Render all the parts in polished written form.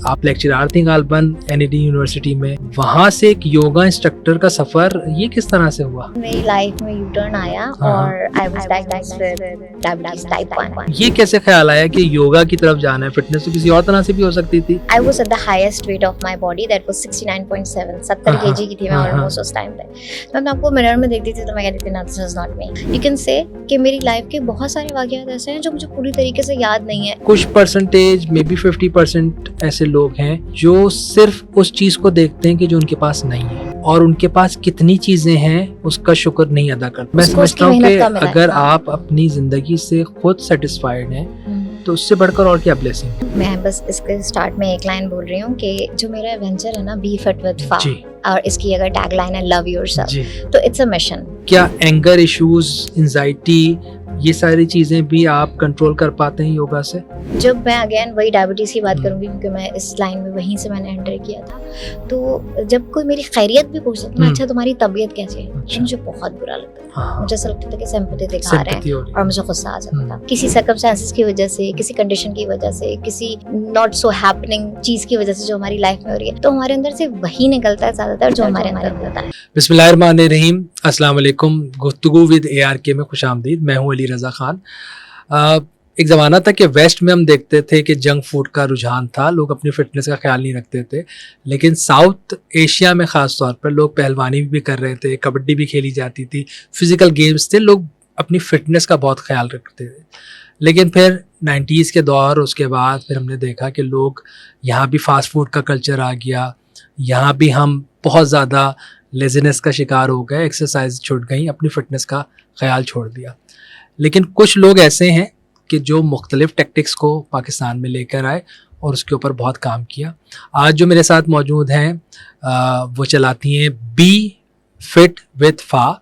आप लेक्चरर थी गालबन NED university में, वहाँ से एक योगा इंस्ट्रक्टर का सफर ये किस तरह से हुआ? मेरी लाइफ में यू टर्न आया और I was diagnosed with diabetes type 1। ये कैसे ख्याल आया कि योगा की तरफ जाना है? फिटनेस तो किसी और तरह से भी हो सकती थी। I was at the highest weight of my body, that was 69.7, 70 KG की थी मैं ऑलमोस्ट उस टाइम पे। तो मैं आपको मिरर में देखती थी तो मैं कहती थी ना, this is not me. You can say कि मेरी लाइफ के बहुत सारे वाकयात ऐसे हैं जो मुझे पूरी तरीके से याद नहीं है। कुछ परसेंटेज, मे बी 50% ऐसे लोग हैं जो सिर्फ उस चीज को देखते हैं कि जो उनके पास नहीं है, और उनके पास कितनी चीजें हैं उसका शुक्र नहीं अदा करते। मैं समझता हूँ कि अगर आप अपनी जिंदगी से खुद सेटिस्फाइड हैं तो उससे बढ़कर और क्या ब्लेसिंग है। मैं बस इसके स्टार्ट में एक लाइन बोल रही हूँ कि जो मेरा एडवेंचर है ना, बी फिट विद फा, और इसकी अगर टैग लाइन है लव योरसेल्फ, तो इट्स अ मिशन। क्या एंगर इश्यूज, एंजाइटी, ये सारी चीजें भी आप कंट्रोल कर पाते हैं योगा से? जब मैं अगेन वही डायबिटीज की बात करूंगी क्योंकि मैं इस लाइन में वहीं से मैंने एंटर किया था, तो जब कोई मेरी खैरियत भी पूछता था, अच्छा तुम्हारी तबीयत कैसी है, तो मुझे बहुत बुरा लगता था। मुझे ऐसा लगता था कि सिंपैथी दिखा रहे हैं और मुझे गुस्सा आ जाता था। किसी सर्कमस्टेंसेस की वजह से, किसी कंडीशन की वजह से, किसी नॉट सो हैपनिंग चीज की वजह से जो हमारी लाइफ में हो रही है, तो हमारे अंदर से वही निकलता है ज्यादातर जो हमारे अंदर होता है। बिस्मिल्लाहिर्रहमानिर्रहीम, अस्सलाम वालेकुम। गुफ्तगू विद ARK में खुशामदीद। मैं हूं अली रज़ा खान। एक ज़माना था कि वेस्ट में हम देखते थे कि जंक फूड का रुझान था, लोग अपनी फिटनेस का ख्याल नहीं रखते थे, लेकिन साउथ एशिया में ख़ास तौर पर लोग पहलवानी भी कर रहे थे, कबड्डी भी खेली जाती थी, फिज़िकल गेम्स थे, लोग अपनी फिटनेस का बहुत ख्याल रखते थे। लेकिन फिर 90s के दौर, उसके बाद फिर हमने देखा कि लोग यहाँ भी फास्ट फूड का कल्चर आ गया, यहाँ भी हम बहुत ज़्यादा लेज़ीनेस का शिकार हो गए, एक्सरसाइज छूट गई, अपनी फ़िटनेस का ख्याल छोड़ दिया। लेकिन कुछ लोग ऐसे हैं कि जो मुख्तलिफ टेक्टिक्स को पाकिस्तान में लेकर आए और उसके ऊपर बहुत काम किया। आज जो मेरे साथ मौजूद हैं वो चलाती हैं बी फिट विद फा,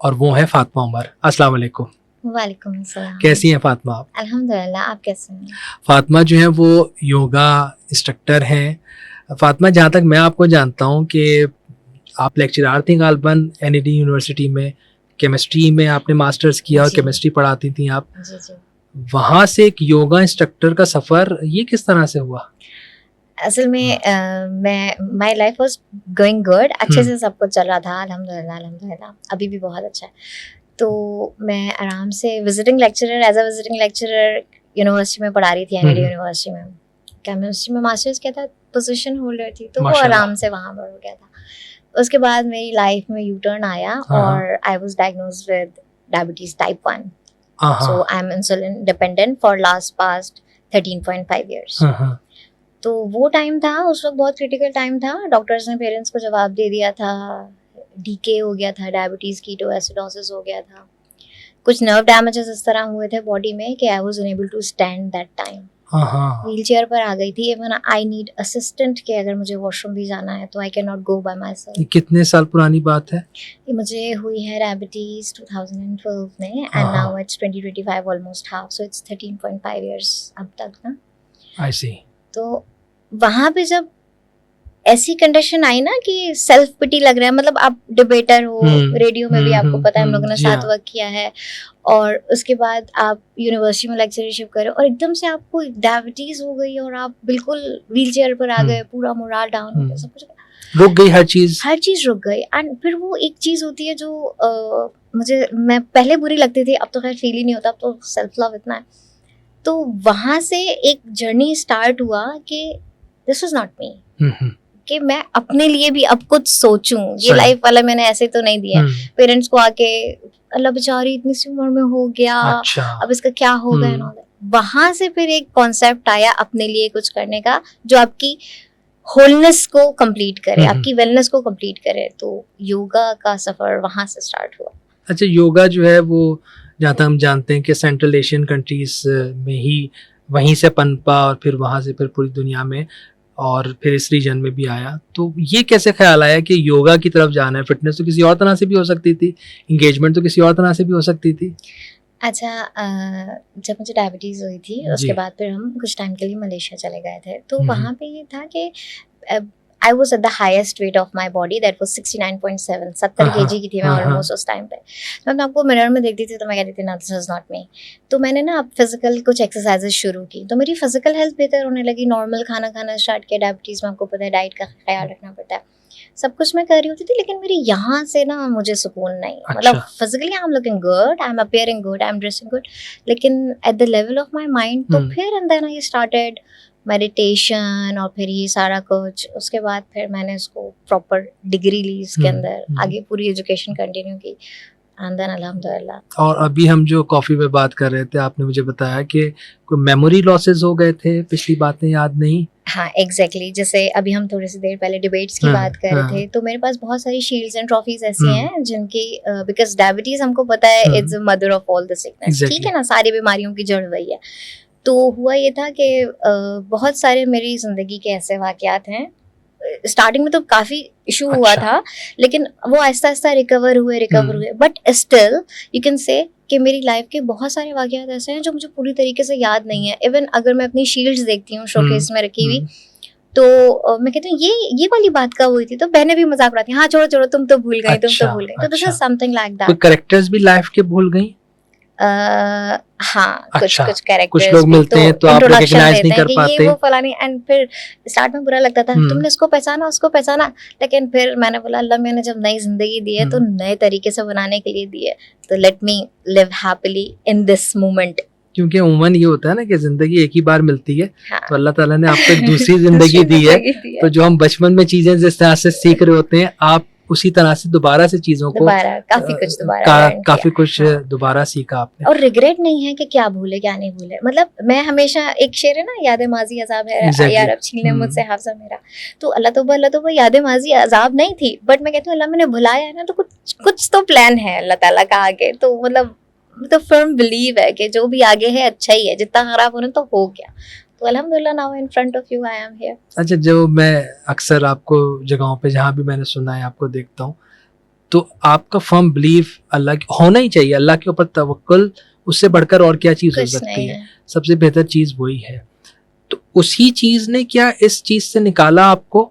और वो हैं फातिमा उमर। अस्सलाम वालेकुम। वालेकुम अस्सलाम। कैसी हैं फातिमा आप? अल्हम्दुलिल्लाह, आप कैसे हैं? फातिमा जो है वो योगा इंस्ट्रक्टर हैं। फातिमा, जहाँ तक मैं आपको जानता हूँ कि आप लेक्चरर थी गालबन एनईडी यूनिवर्सिटी में, केमिस्ट्री में आपने मास्टर्स किया और केमिस्ट्री पढ़ाती थी आप। जी। वहाँ से एक योगा इंस्ट्रक्टर का सफ़र ये किस तरह से हुआ? असल में मैं my life was going good, अच्छे से सब कुछ चल रहा था, अल्हम्दुलिल्लाह, अभी भी बहुत अच्छा है। तो मैं आराम से visiting lecturer, as a visiting lecturer university में पढ़ा रही थी, एनईडी यूनिवर्सिटी में। केमिस्ट्री में मास्टर्स किया था, पोजीशन होल्डर थी, तो वो आराम से वहाँ पर हो गया था। उसके बाद मेरी लाइफ में यू टर्न आया और I was diagnosed with diabetes type 1। So I'm insulin dependent for past 13.5 years. तो वो टाइम था, उस वक्त बहुत क्रिटिकल टाइम था। डॉक्टर्स ने पेरेंट्स को जवाब दे दिया था, डीके हो गया था, डायबिटीज कीटोएसिडोसिस हो गया था, कुछ नर्व डैमेजेस इस तरह हुए थे बॉडी में कि I was unable to stand that time. Wheelchair पर आ गई थी, इवन आई नीड असिस्टेंट के अगर मुझे वॉशरूम भी जाना है तो I can not go by myself. कितने साल पुरानी बात है? ये मुझे हुई है डायबिटीज 2012 में, and now it's 2025, almost half, so it's 13.5 years अब तक ना। आई सी। तो वहाँ पे जब ऐसी कंडीशन आई ना कि सेल्फ पिटी लग रहा है, मतलब आप डिबेटर हो, रेडियो में भी आपको पता है हम लोगों ने साथ वर्क किया है, और उसके बाद आप यूनिवर्सिटी में लेक्चरशिप कर रहे हो और एकदम से आपको डायबिटीज हो गई और आप बिल्कुल व्हील चेयर पर आ गए, पूरा मोराल डाउन हो गया, सब कुछ रुक गई, हर चीज रुक गई। एंड फिर वो एक चीज होती है जो मैं पहले बुरी लगती थी, अब तो खैर फील ही नहीं होता, अब तो सेल्फ लव इतना है। तो वहां से एक जर्नी स्टार्ट हुआ कि दिस वाज नॉट मी, कि मैं अपने लिए भी अब कुछ सोचूं। ये लाइफ वाला मैंने ऐसे तो नहीं दिया। पेरेंट्स को आके अल्लाह बेचारी इतनी सी उम्र में हो गया, अब इसका क्या होगा ना। वहां से फिर एक कॉन्सेप्ट आया अपने लिए कुछ करने का जो आपकी होलनेस को कंप्लीट करे, आपकी वेलनेस को कंप्लीट करे। तो योगा का सफर वहां से स्टार्ट हुआ। अच्छा, योगा जो है वो जहाँ तक हम जानते हैं कि सेंट्रल एशियन कंट्रीज में ही वहीं से पनपा और फिर वहाँ से फिर पूरी दुनिया में और फिर इस रीजन में भी आया। तो ये कैसे ख्याल आया कि योगा की तरफ जाना है? फिटनेस तो किसी और तरह से भी हो सकती थी, एंगेजमेंट तो किसी और तरह से भी हो सकती थी। अच्छा, जब मुझे डायबिटीज़ हुई थी उसके बाद फिर हम कुछ टाइम के लिए मलेशिया चले गए थे। तो वहाँ पे ये था कि I was at the highest weight of my body, that was 69.7, 70 kg की थी मैं ऑलमोस्ट उस टाइम पे। तो मैं आपको मिरर में देखती थी तो मैं कहती थी ना, दिस इज नॉट मी। तो मैंने ना अब फिजिकल कुछ एक्सरसाइजेज शुरू की, तो मेरी फिजिकल हेल्थ बेहतर होने लगी, नॉर्मल खाना खाना स्टार्ट किया, डायबिटीज़ में आपको पता है डाइट का ख्याल रखना पड़ता है, सब कुछ मैं कर रही होती थी, लेकिन मेरी यहाँ से ना मुझे सुकून नहीं। मतलब physically I am looking good, I am appearing good, I am dressing good, लेकिन at the level of my mind तो फिर and then I started meditation और फिर ये सारा कुछ। उसके बाद फिर मैंने उसको प्रॉपर डिग्री ली इसके अंदर, आगे पूरी एजुकेशन कंटिन्यू की, एंड देन अल्हम्दुलिल्लाह। और अभी हम जो कॉफ़ी पे बात कर रहे थे, आपने मुझे बताया कि कोई मेमोरी लॉसेस हो गए थे, पिछली बातें याद नहीं? हाँ एग्जैक्टली, जैसे अभी हम थोड़ी सी देर पहले डिबेट्स की बात कर रहे थे, तो मेरे पास बहुत सारी शील्ड्स एंड ट्रॉफीज ऐसी हैं जिनकी बिकॉज डायबिटीज हमको पता है it's mother of all the sickness, ठीक है ना, सारी बीमारियों की जड़ वही है। तो हुआ ये था कि बहुत सारे मेरी जिंदगी के ऐसे वाकयात हैं, स्टार्टिंग में तो काफी इशू हुआ था, लेकिन वो आहिस्ता आहिस्ता रिकवर हुए, but still you can say कि मेरी लाइफ के बहुत सारे वाकयात ऐसे हैं जो मुझे पूरी तरीके से याद नहीं है। इवन अगर मैं अपनी शील्ड्स देखती हूँ शोकेस में रखी हुई, तो मैं कहती हूँ ये वाली बात कब हुई थी, तो बहनें भी मजाक उड़ाती हैं, हाँ छोड़ो तुम तो भूल गई, तो this is something like that. कोई कैरेक्टर्स भी लाइफ के भूल गई? हाँ, कुछ कैरेक्टर्स, कुछ लोग मिलते हैं तो आप रिकॉग्नाइज नहीं कर पाते, ये वो फलानी, एंड फिर स्टार्ट में बुरा लगता था, तुमने इसको पहचाना उसको पहचाना, लेकिन फिर मैंने बोला अल्लाह मैंने जब नई जिंदगी दी है तो नए तरीके से बनाने के लिए दी है, तो let me live happily in this moment. क्योंकि उम्मन ये होता है ना कि जिंदगी एक ही बार मिलती है, हाँ। तो अल्लाह ताला ने आपको एक दूसरी जिंदगी दी है, तो जो हम बचपन में चीजें जिस तरह से सीख रहे होते हैं, आप उसी तरह से दोबारा से चीजों को काफी कुछ दोबारा सीखा आपने। और रिग्रेट नहीं है कि क्या भूले क्या नहीं भूले, मतलब मैं हमेशा, एक शेर है ना, याद माजी अजाब है यार अब छीन ले मुझसे हाफजा मेरा, तो अल्लाह तो याद माजी अजाब नहीं थी, बट मैं कहती हूँ अल्लाह मैंने भुलाया है ना, तो कुछ तो प्लान है अल्लाह ताला का आगे, तो मतलब तो फर्म बिलीव है कि जो भी आगे है अच्छा ही है, जितना खराब होना तो हो गया, तो अल्हम्दुलिल्लाह now in front of you I am here. अच्छा, जो मैं अक्सर आपको जगहों पे जहाँ भी मैंने सुना है आपको देखता हूँ, तो आपका फर्म बिलीफ अल्लाह की होना ही चाहिए, अल्लाह के ऊपर तवक्कुल, उससे बढ़कर और क्या चीज़ हो सकती है, सबसे बेहतर चीज़ वही है। तो उसी चीज़ ने क्या इस चीज़ से निकाला आपको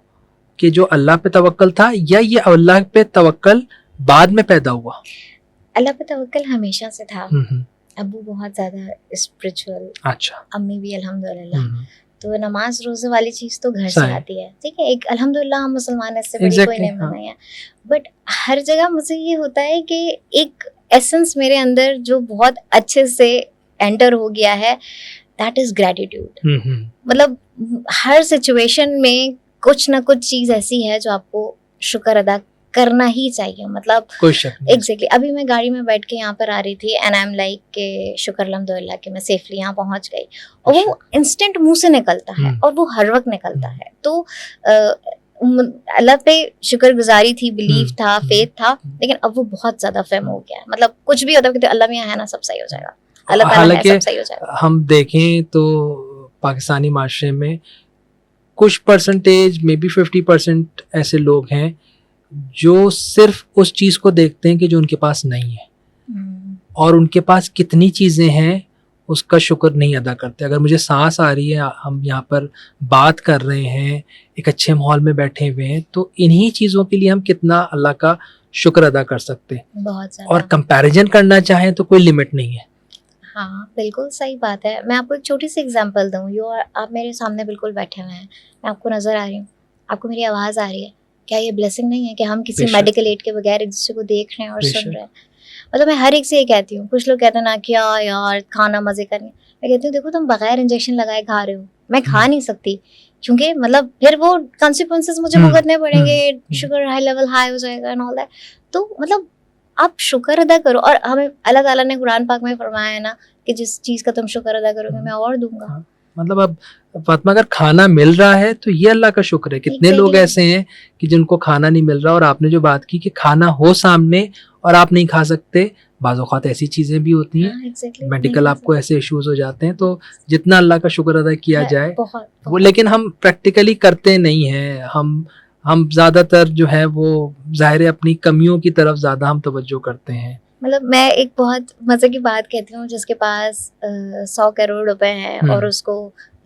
कि जो अल्लाह पे तवक्कुल था, या ये अल्लाह पे तवक्कुल बाद में पैदा हुआ? अल्लाह पे तवक्कुल हमेशा से था। अब्बू बहुत ज़्यादा स्पिरिचुअल, अच्छा, अम्मी भी अल्हम्दुलिल्लाह, तो नमाज रोज़े वाली चीज़ तो घर से आती है, ठीक है, एक अल्हम्दुलिल्लाह हम मुसलमान हैं, इससे बड़ी कोई नेमत नहीं है, बट हर जगह मुझे ये होता है कि एक एसेंस मेरे अंदर जो बहुत अच्छे से एंटर हो गया है, दैट इज ग्रेटिट्यूड। मतलब हर सिचुएशन में कुछ ना कुछ चीज़ ऐसी है जो आपको शुक्र अदा करना ही चाहिए, मतलब कोई शक नहीं। एग्जैक्टली अभी मैं गाड़ी में बैठ के यहाँ पर आ रही थी, एंड आई एम लाइक के शुक्र अल्हम्दुलिल्लाह कि मैं सेफली यहाँ पहुँच गई, और वो इंस्टेंट मुंह से निकलता है, और वो हर वक्त निकलता है, तो अल्लाह पे शुक्रगुजारी थी, बिलीव था, फेथ था, लेकिन अब वो बहुत ज्यादा फेम हो गया है, मतलब कुछ भी होता है तो अल्लाह में है ना, सब सही हो जाएगा, अल्लाह ताला है, सब सही हो जाएगा। हम देखें तो पाकिस्तानी माशरे में कुछ परसेंटेज, मे बी 50% ऐसे लोग हैं जो सिर्फ उस चीज़ को देखते हैं कि जो उनके पास नहीं है, और उनके पास कितनी चीज़ें हैं उसका शुक्र नहीं अदा करते। अगर मुझे सांस आ रही है, हम यहाँ पर बात कर रहे हैं, एक अच्छे माहौल में बैठे हुए हैं, तो इन्हीं चीज़ों के लिए हम कितना अल्लाह का शुक्र अदा कर सकते हैं, बहुत ज़्यादा। और कंपैरिजन करना चाहें तो कोई लिमिट नहीं है। हाँ बिल्कुल सही बात है। मैं आपको एक छोटी सी एग्जांपल दूँ, आप मेरे सामने बिल्कुल बैठे हुए हैं, मैं आपको नज़र आ रही हूँ, आपको मेरी आवाज़ आ रही है, क्या ये ब्लेसिंग नहीं है कि हम किसी मेडिकल एड के बगैर एक दूसरे को देख रहे हैं और सुन रहे हैं? मतलब मैं हर एक से ये कहती हूँ, कुछ लोग कहते हैं ना क्या यार खाना मजे करनी, मैं कहती हूँ देखो तुम बगैर इंजेक्शन लगाए खा रहे हो, मैं खा नहीं सकती, क्योंकि मतलब फिर वो कॉन्सिक्वेंसेस मुझे भुगतने पड़ेंगे, शुगर हाई लेवल हाई हो जाएगा एंड ऑल दैट। तो मतलब आप शुक्र अदा करो, और हमें अल्लाह ताला ने कुरान पाक में फरमाया है ना कि जिस चीज़ का तुम शुक्र अदा करोगे मैं और दूंगा। मतलब अब फातिमा अगर खाना मिल रहा है तो ये अल्लाह का शुक्र है। कितने लोग ऐसे हैं कि जिनको खाना नहीं मिल रहा, और आपने जो बात की कि खाना हो सामने और आप नहीं खा सकते, बाज़ औक़ात ऐसी चीज़ें भी होती हैं, मेडिकल आपको ऐसे इश्यूज हो जाते हैं, तो जितना अल्लाह का शुक्र अदा किया जाए वो, लेकिन हम प्रैक्टिकली करते नहीं हैं। हम ज़्यादातर जो है वो ज़ाहिर है अपनी कमियों की तरफ ज़्यादा हम तवज्जो करते हैं। मतलब मैं एक बहुत मज़े की बात कहती हूँ, जिसके पास 100 करोड़ रुपए हैं और उसको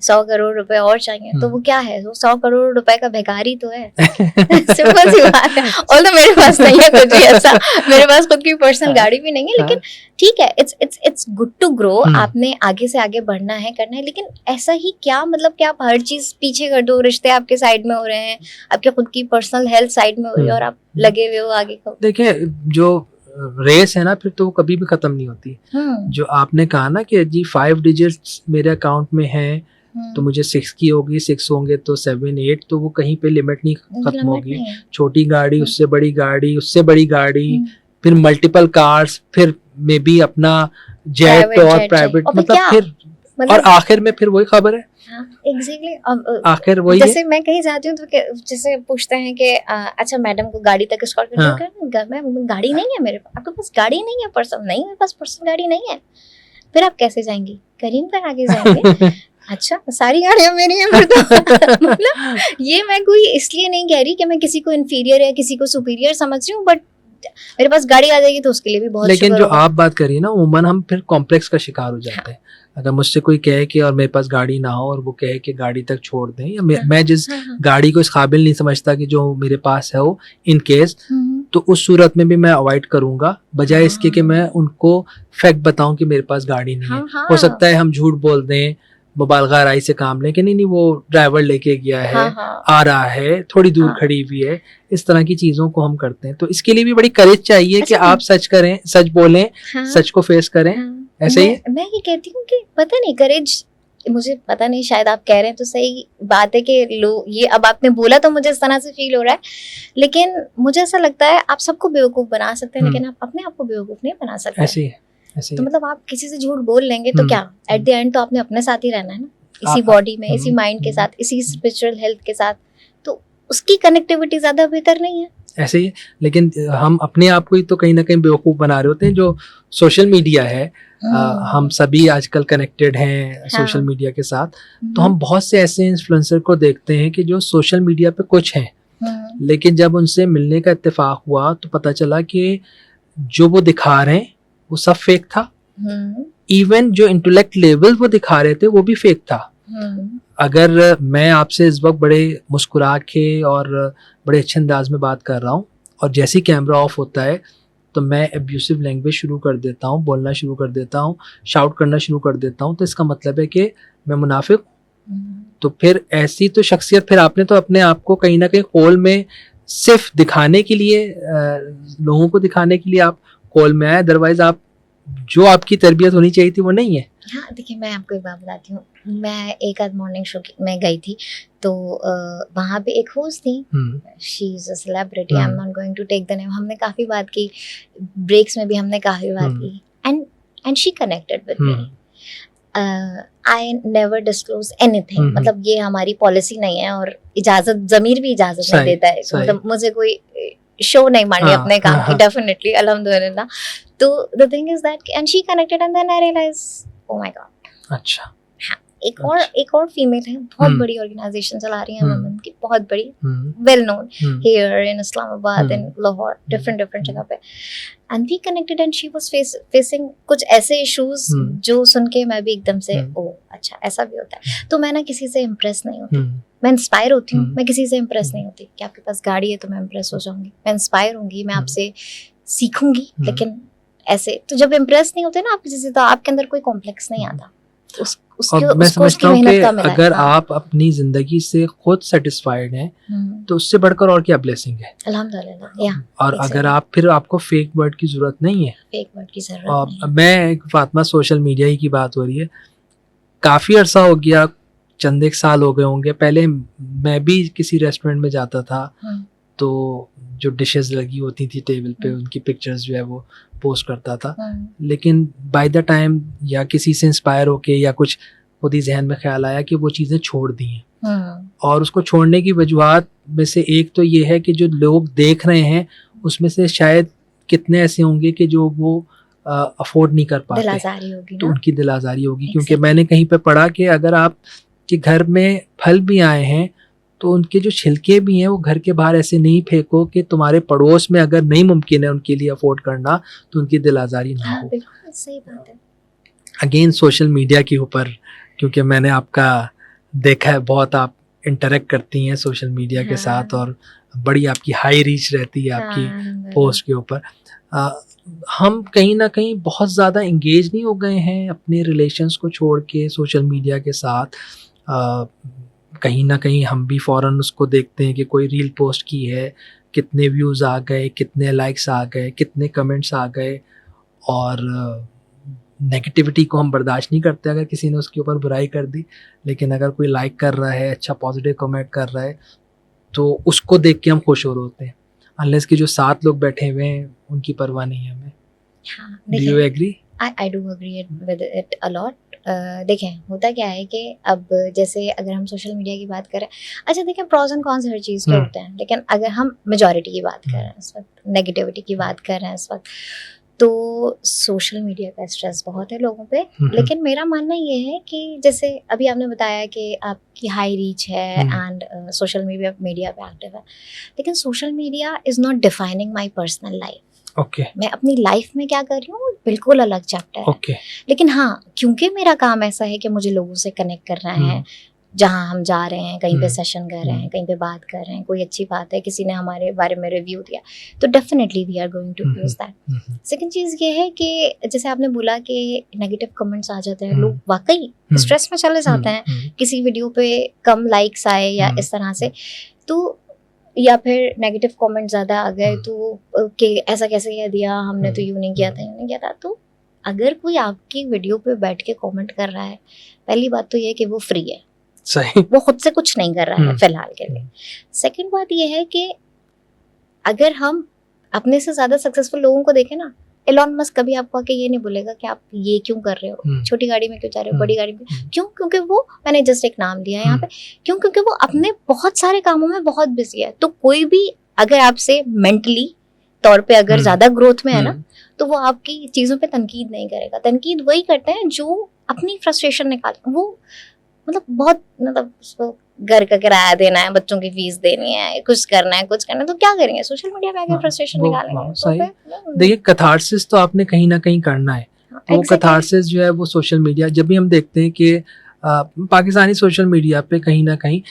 100 करोड़ रुपए और चाहिए, तो वो क्या है, वो 100 करोड़ रुपए का भिखारी तो है। सिंपल सी बात है। और तो मेरे पास नहीं है कुछ भी ऐसा, मेरे पास खुद की पर्सनल गाड़ी भी नहीं है, लेकिन ठीक है, इट्स गुड टू ग्रो, आपने आगे से आगे बढ़ना है, करना है, लेकिन ऐसा ही क्या मतलब कि आप हर चीज पीछे कर दो, रिश्ते आपके साइड में हो रहे हैं, आपके खुद की पर्सनल हेल्थ साइड में हो रही है और आप लगे हुए हो आगे को। देखिए जो रेस है ना, फिर तो वो कभी भी खत्म नहीं होती। जो आपने कहा ना कि जी 5 डिजिट्स मेरे अकाउंट में है, तो मुझे 6 की होगी, 6 होंगे तो 7 8, तो वो कहीं पे लिमिट नहीं खत्म होगी। छोटी गाड़ी, उससे बड़ी गाड़ी, उससे बड़ी गाड़ी, फिर मल्टीपल कार्स, फिर मे बी अपना जेट और प्राइवेट, मतलब फिर और आखिर में फिर वही खबर है। एग्जैक्टली आखिर वही जैसे है। मैं कहीं जाती हूँ तो जैसे पूछते हैं कि अच्छा मैडम को गाड़ी तक एस्कॉर्ट कर, मैं गाड़ी नहीं है मेरे पास। आपके पास गाड़ी नहीं है पर्सनल? नहीं, मेरे पास पर्सनल गाड़ी नहीं है। फिर आप कैसे जाएंगी? करीम तक आगे जाएंगे। अच्छा, सारी गाड़ियां मेरी हैं फिर तो। मतलब ये मैं कोई इसलिए नहीं कह रही कि मैं किसी को इन्फीरियर या किसी को सुपीरियर समझ रही हूँ, बट मेरे पास गाड़ी आ जाएगी तो उसके लिए भी बहुत लेकिन जो आप बात करिए ना उमन, हम फिर कॉम्प्लेक्स का शिकार हो जाते हैं। अगर मुझसे कोई कहे कि और मेरे पास गाड़ी ना हो और वो कहे कि गाड़ी तक छोड़ दें, या मैं जिस गाड़ी को इस काबिल नहीं समझता कि जो मेरे पास है वो इन केस, तो उस सूरत में भी मैं अवॉइड करूंगा, बजाय इसके कि मैं उनको फैक्ट बताऊं कि मेरे पास गाड़ी नहीं है। हो सकता है हम झूठ बोल दें, मुबालगा राय से काम लें कि नहीं वो ड्राइवर लेके गया है, आ रहा है, थोड़ी दूर खड़ी हुई है, इस तरह की चीजों को हम करते हैं। तो इसके लिए भी बड़ी करेज चाहिए कि आप सच करें, सच बोलें, सच को फेस करें। ऐसे ही मैं ये कहती हूँ कि पता नहीं, करेज, मुझे पता नहीं, शायद आप कह रहे हैं तो सही बात है कि लो ये अब आपने बोला तो मुझे इस तरह से फील हो रहा है, लेकिन मुझे ऐसा लगता है आप सबको बेवकूफ बना सकते हैं, लेकिन आप अपने आप को बेवकूफ नहीं बना सकते। ऐसे ही तो मतलब आप किसी से झूठ बोल लेंगे तो क्या, एट द एंड तो आपने अपने साथ ही रहना है ना, इसी बॉडी में, इसी माइंड के साथ, इसी स्पिरिचुअल हेल्थ के साथ, तो उसकी कनेक्टिविटी ज्यादा बेहतर नहीं है? ऐसे ही। लेकिन हम अपने आप को ही तो कहीं ना कहीं बेवकूफ बना रहे होते हैं। जो सोशल मीडिया है, हम सभी आजकल कनेक्टेड हैं सोशल मीडिया के साथ, तो हम बहुत से ऐसे इन्फ्लुएंसर को देखते हैं कि जो सोशल मीडिया पे कुछ हैं, लेकिन जब उनसे मिलने का इत्तेफाक हुआ तो पता चला कि जो वो दिखा रहे हैं वो सब फेक था। इवन जो इंटेलेक्ट लेवल वो दिखा रहे थे वो भी फेक था। अगर मैं आपसे इस वक्त बड़े मुस्कुरा के और बड़े अच्छे अंदाज में बात कर रहा हूँ और जैसे ही कैमरा ऑफ होता है तो मैं एब्यूसिव लैंग्वेज शुरू कर देता हूँ, बोलना शुरू कर देता हूँ, शाउट करना शुरू कर देता हूँ, तो इसका मतलब है कि मैं मुनाफिक। तो फिर ऐसी तो शख्सियत, फिर आपने तो अपने आप को कहीं ना कहीं कॉल में सिर्फ दिखाने के लिए, लोगों को दिखाने के लिए आप कॉल में आए, अदरवाइज आप जो आपकी तरबियत होनी चाहिए थी वो नहीं है। हाँ देखिए, मैं आपको एक बात बताती हूँ, मैं एक आध मॉर्निंग शो में गई थी तो वहाँ पे एक होस्ट थी, she is a celebrity, I am not going to take the name, हमने काफ़ी बात की, ब्रेक्स में भी हमने काफ़ी बात की, and she connected with me. I never disclose anything, मतलब ये हमारी पॉलिसी नहीं है और इजाज़त, ज़मीर भी इजाज़त नहीं देता है, मतलब मुझे कोई शो नहीं मारनी अपने काम की, डेफिनेटली, अल्हम्दुलिल्लाह। तो the thing is that and she connected and then I realize, oh my God. अच्छा, हाँ, एक और फीमेल है, बहुत बड़ी ऑर्गेनाइजेशन चला रही है वुमेन की, बहुत बड़ी, well known here in Islamabad, in Lahore, different जगह पे, and we connected and she was facing कुछ ऐसे इश्यूज जो सुन के मैं भी एकदम से ओ अच्छा ऐसा भी होता है। तो मैं ना किसी से इम्प्रेस नहीं होती, मैं इंस्पायर होती हूँ, मैं किसी से इम्प्रेस नहीं होती कि आपके पास गाड़ी है तो मैं इम्प्रेस हो जाऊंगी, मैं इंस्पायर होंगी, मैं आपसे सीखूंगी, लेकिन ऐसे तो जब इम्प्रेस नहीं होते ना आप किसी से, तो आपके अंदर कोई कॉम्प्लेक्स नहीं आता। और मैं समझता हूँ कि अगर आप अपनी जिंदगी से खुद सेटिस्फाइड हैं तो उससे बढ़कर और क्या ब्लेसिंग है, अल्हम्दुलिल्लाह। और अगर आप फिर आपको फेक वर्ड की जरूरत नहीं है, फेक वर्ड की जरूरत नहीं है। मैं फातिमा, सोशल मीडिया ही की बात हो रही है, काफी अरसा हो गया, चंद एक साल हो गए होंगे, पहले मैं भी किसी रेस्टोरेंट में जाता था तो जो डिशेस लगी होती थी टेबल पे उनकी पिक्चर्स जो है वो पोस्ट करता था, लेकिन बाय द टाइम या किसी से इंस्पायर होके या कुछ खुद ही जहन में ख्याल आया कि वो चीज़ें छोड़ दी हैं, और उसको छोड़ने की वजूहत में से एक तो ये है कि जो लोग देख रहे हैं उसमें से शायद कितने ऐसे होंगे कि जो वो अफोर्ड नहीं कर पाते, तो उनकी दिल आज़ारी होगी। क्योंकि मैंने कहीं पे पढ़ा कि अगर आप के घर में फल भी आए हैं तो उनके जो छिलके भी हैं वो घर के बाहर ऐसे नहीं फेंको कि तुम्हारे पड़ोस में अगर नहीं मुमकिन है उनके लिए अफोर्ड करना तो उनकी दिल आज़ारी ना हो। बिल्कुल सही बात है। अगेन सोशल मीडिया के ऊपर, क्योंकि मैंने आपका देखा है बहुत आप इंटरेक्ट करती हैं सोशल मीडिया के हाँ। साथ और बड़ी आपकी हाई रीच रहती है आपकी हाँ, अल्हम्दुलिल्लाह। पोस्ट के ऊपर। हम कहीं ना कहीं बहुत ज़्यादा इंगेज नहीं हो गए हैं अपने रिलेशंस को छोड़ के सोशल मीडिया के साथ? कहीं ना कहीं हम भी फ़ौरन उसको देखते हैं कि कोई रील पोस्ट की है, कितने व्यूज़ आ गए, कितने लाइक्स आ गए, कितने कमेंट्स आ गए, और नेगेटिविटी को हम बर्दाश्त नहीं करते अगर किसी ने उसके ऊपर बुराई कर दी। लेकिन अगर कोई लाइक कर रहा है, अच्छा पॉजिटिव कमेंट कर रहा है, तो उसको देख के हम खुश हो रहे होते हैं, अनलेस कि जो 7 लोग बैठे हुए हैं उनकी परवाह नहीं है हमें। हाँ, डू यू देखिए agree? I do agree with it a lot. देखें होता क्या है कि अब जैसे अगर हम सोशल मीडिया की बात करें, अच्छा देखें प्रॉज एंड कॉन्स हर चीज़ के होते हैं, लेकिन अगर हम मेजॉरिटी की बात कर रहे हैं इस वक्त, नेगेटिविटी की बात कर रहे हैं इस वक्त, तो सोशल मीडिया का स्ट्रेस बहुत है लोगों पे। लेकिन मेरा मानना ये है कि जैसे अभी आपने बताया कि आपकी हाई रीच है एंड सोशल मीडिया पे एक्टिव है, लेकिन social media is not defining my personal life. Okay मैं अपनी लाइफ में क्या कर रही हूँ बिल्कुल अलग चैप्टर है। ओके लेकिन हाँ, क्योंकि मेरा काम ऐसा है कि मुझे लोगों से कनेक्ट करना है, जहाँ हम जा रहे हैं, कहीं पे सेशन कर रहे हैं, कहीं पे बात कर रहे हैं, कोई अच्छी बात है, किसी ने हमारे बारे में रिव्यू दिया, तो definitely we are going to use that. Second चीज़ ये है कि जैसे आपने बोला कि नेगेटिव कमेंट्स आ जाते हैं, लोग वाकई स्ट्रेस में चले जाते हैं, किसी वीडियो पे कम लाइक्स आए या इस तरह से, तो या फिर नेगेटिव कमेंट ज़्यादा आ गए तो कि ऐसा कैसे कह दिया, हमने तो यूँ नहीं किया था, यूँ नहीं किया था। तो अगर कोई आपकी वीडियो पे बैठ के कमेंट कर रहा है, पहली बात तो ये है कि वो फ्री है, सही, वो खुद से कुछ नहीं कर रहा है फिलहाल के लिए। सेकंड बात ये है कि अगर हम अपने से ज़्यादा सक्सेसफुल लोगों को देखें ना, एलॉन मस्क कभी आपको आके ये नहीं बोलेगा कि आप ये क्यों कर रहे हो, छोटी गाड़ी में क्यों जा रहे हो, बड़ी गाड़ी में क्यों, क्योंकि वो, मैंने जस्ट एक नाम दिया है यहाँ पे, क्यों, क्योंकि वो अपने बहुत सारे कामों में बहुत बिजी है। तो कोई भी अगर आपसे मेंटली तौर पे अगर ज़्यादा ग्रोथ में है ना, तो वो आपकी चीज़ों पे तनकीद नहीं करेगा। तनकीद वही करते हैं जो अपनी फ्रस्ट्रेशन निकाल, वो मतलब बहुत, मतलब उसको घर का किराया देना है, बच्चों की फीस देनी है, कुछ करना है, तो क्या करेंगे, सोशल मीडिया पे आके फ्रस्ट्रेशन निकालेंगे। सही, देखिए कैथार्सिस तो आपने कहीं ना कहीं करना है। तो वो कैथार्सिस जो है वो सोशल मीडिया, जब भी हम देखते हैं कि पाकिस्तानी सोशल मीडिया पे कहीं ना कहीं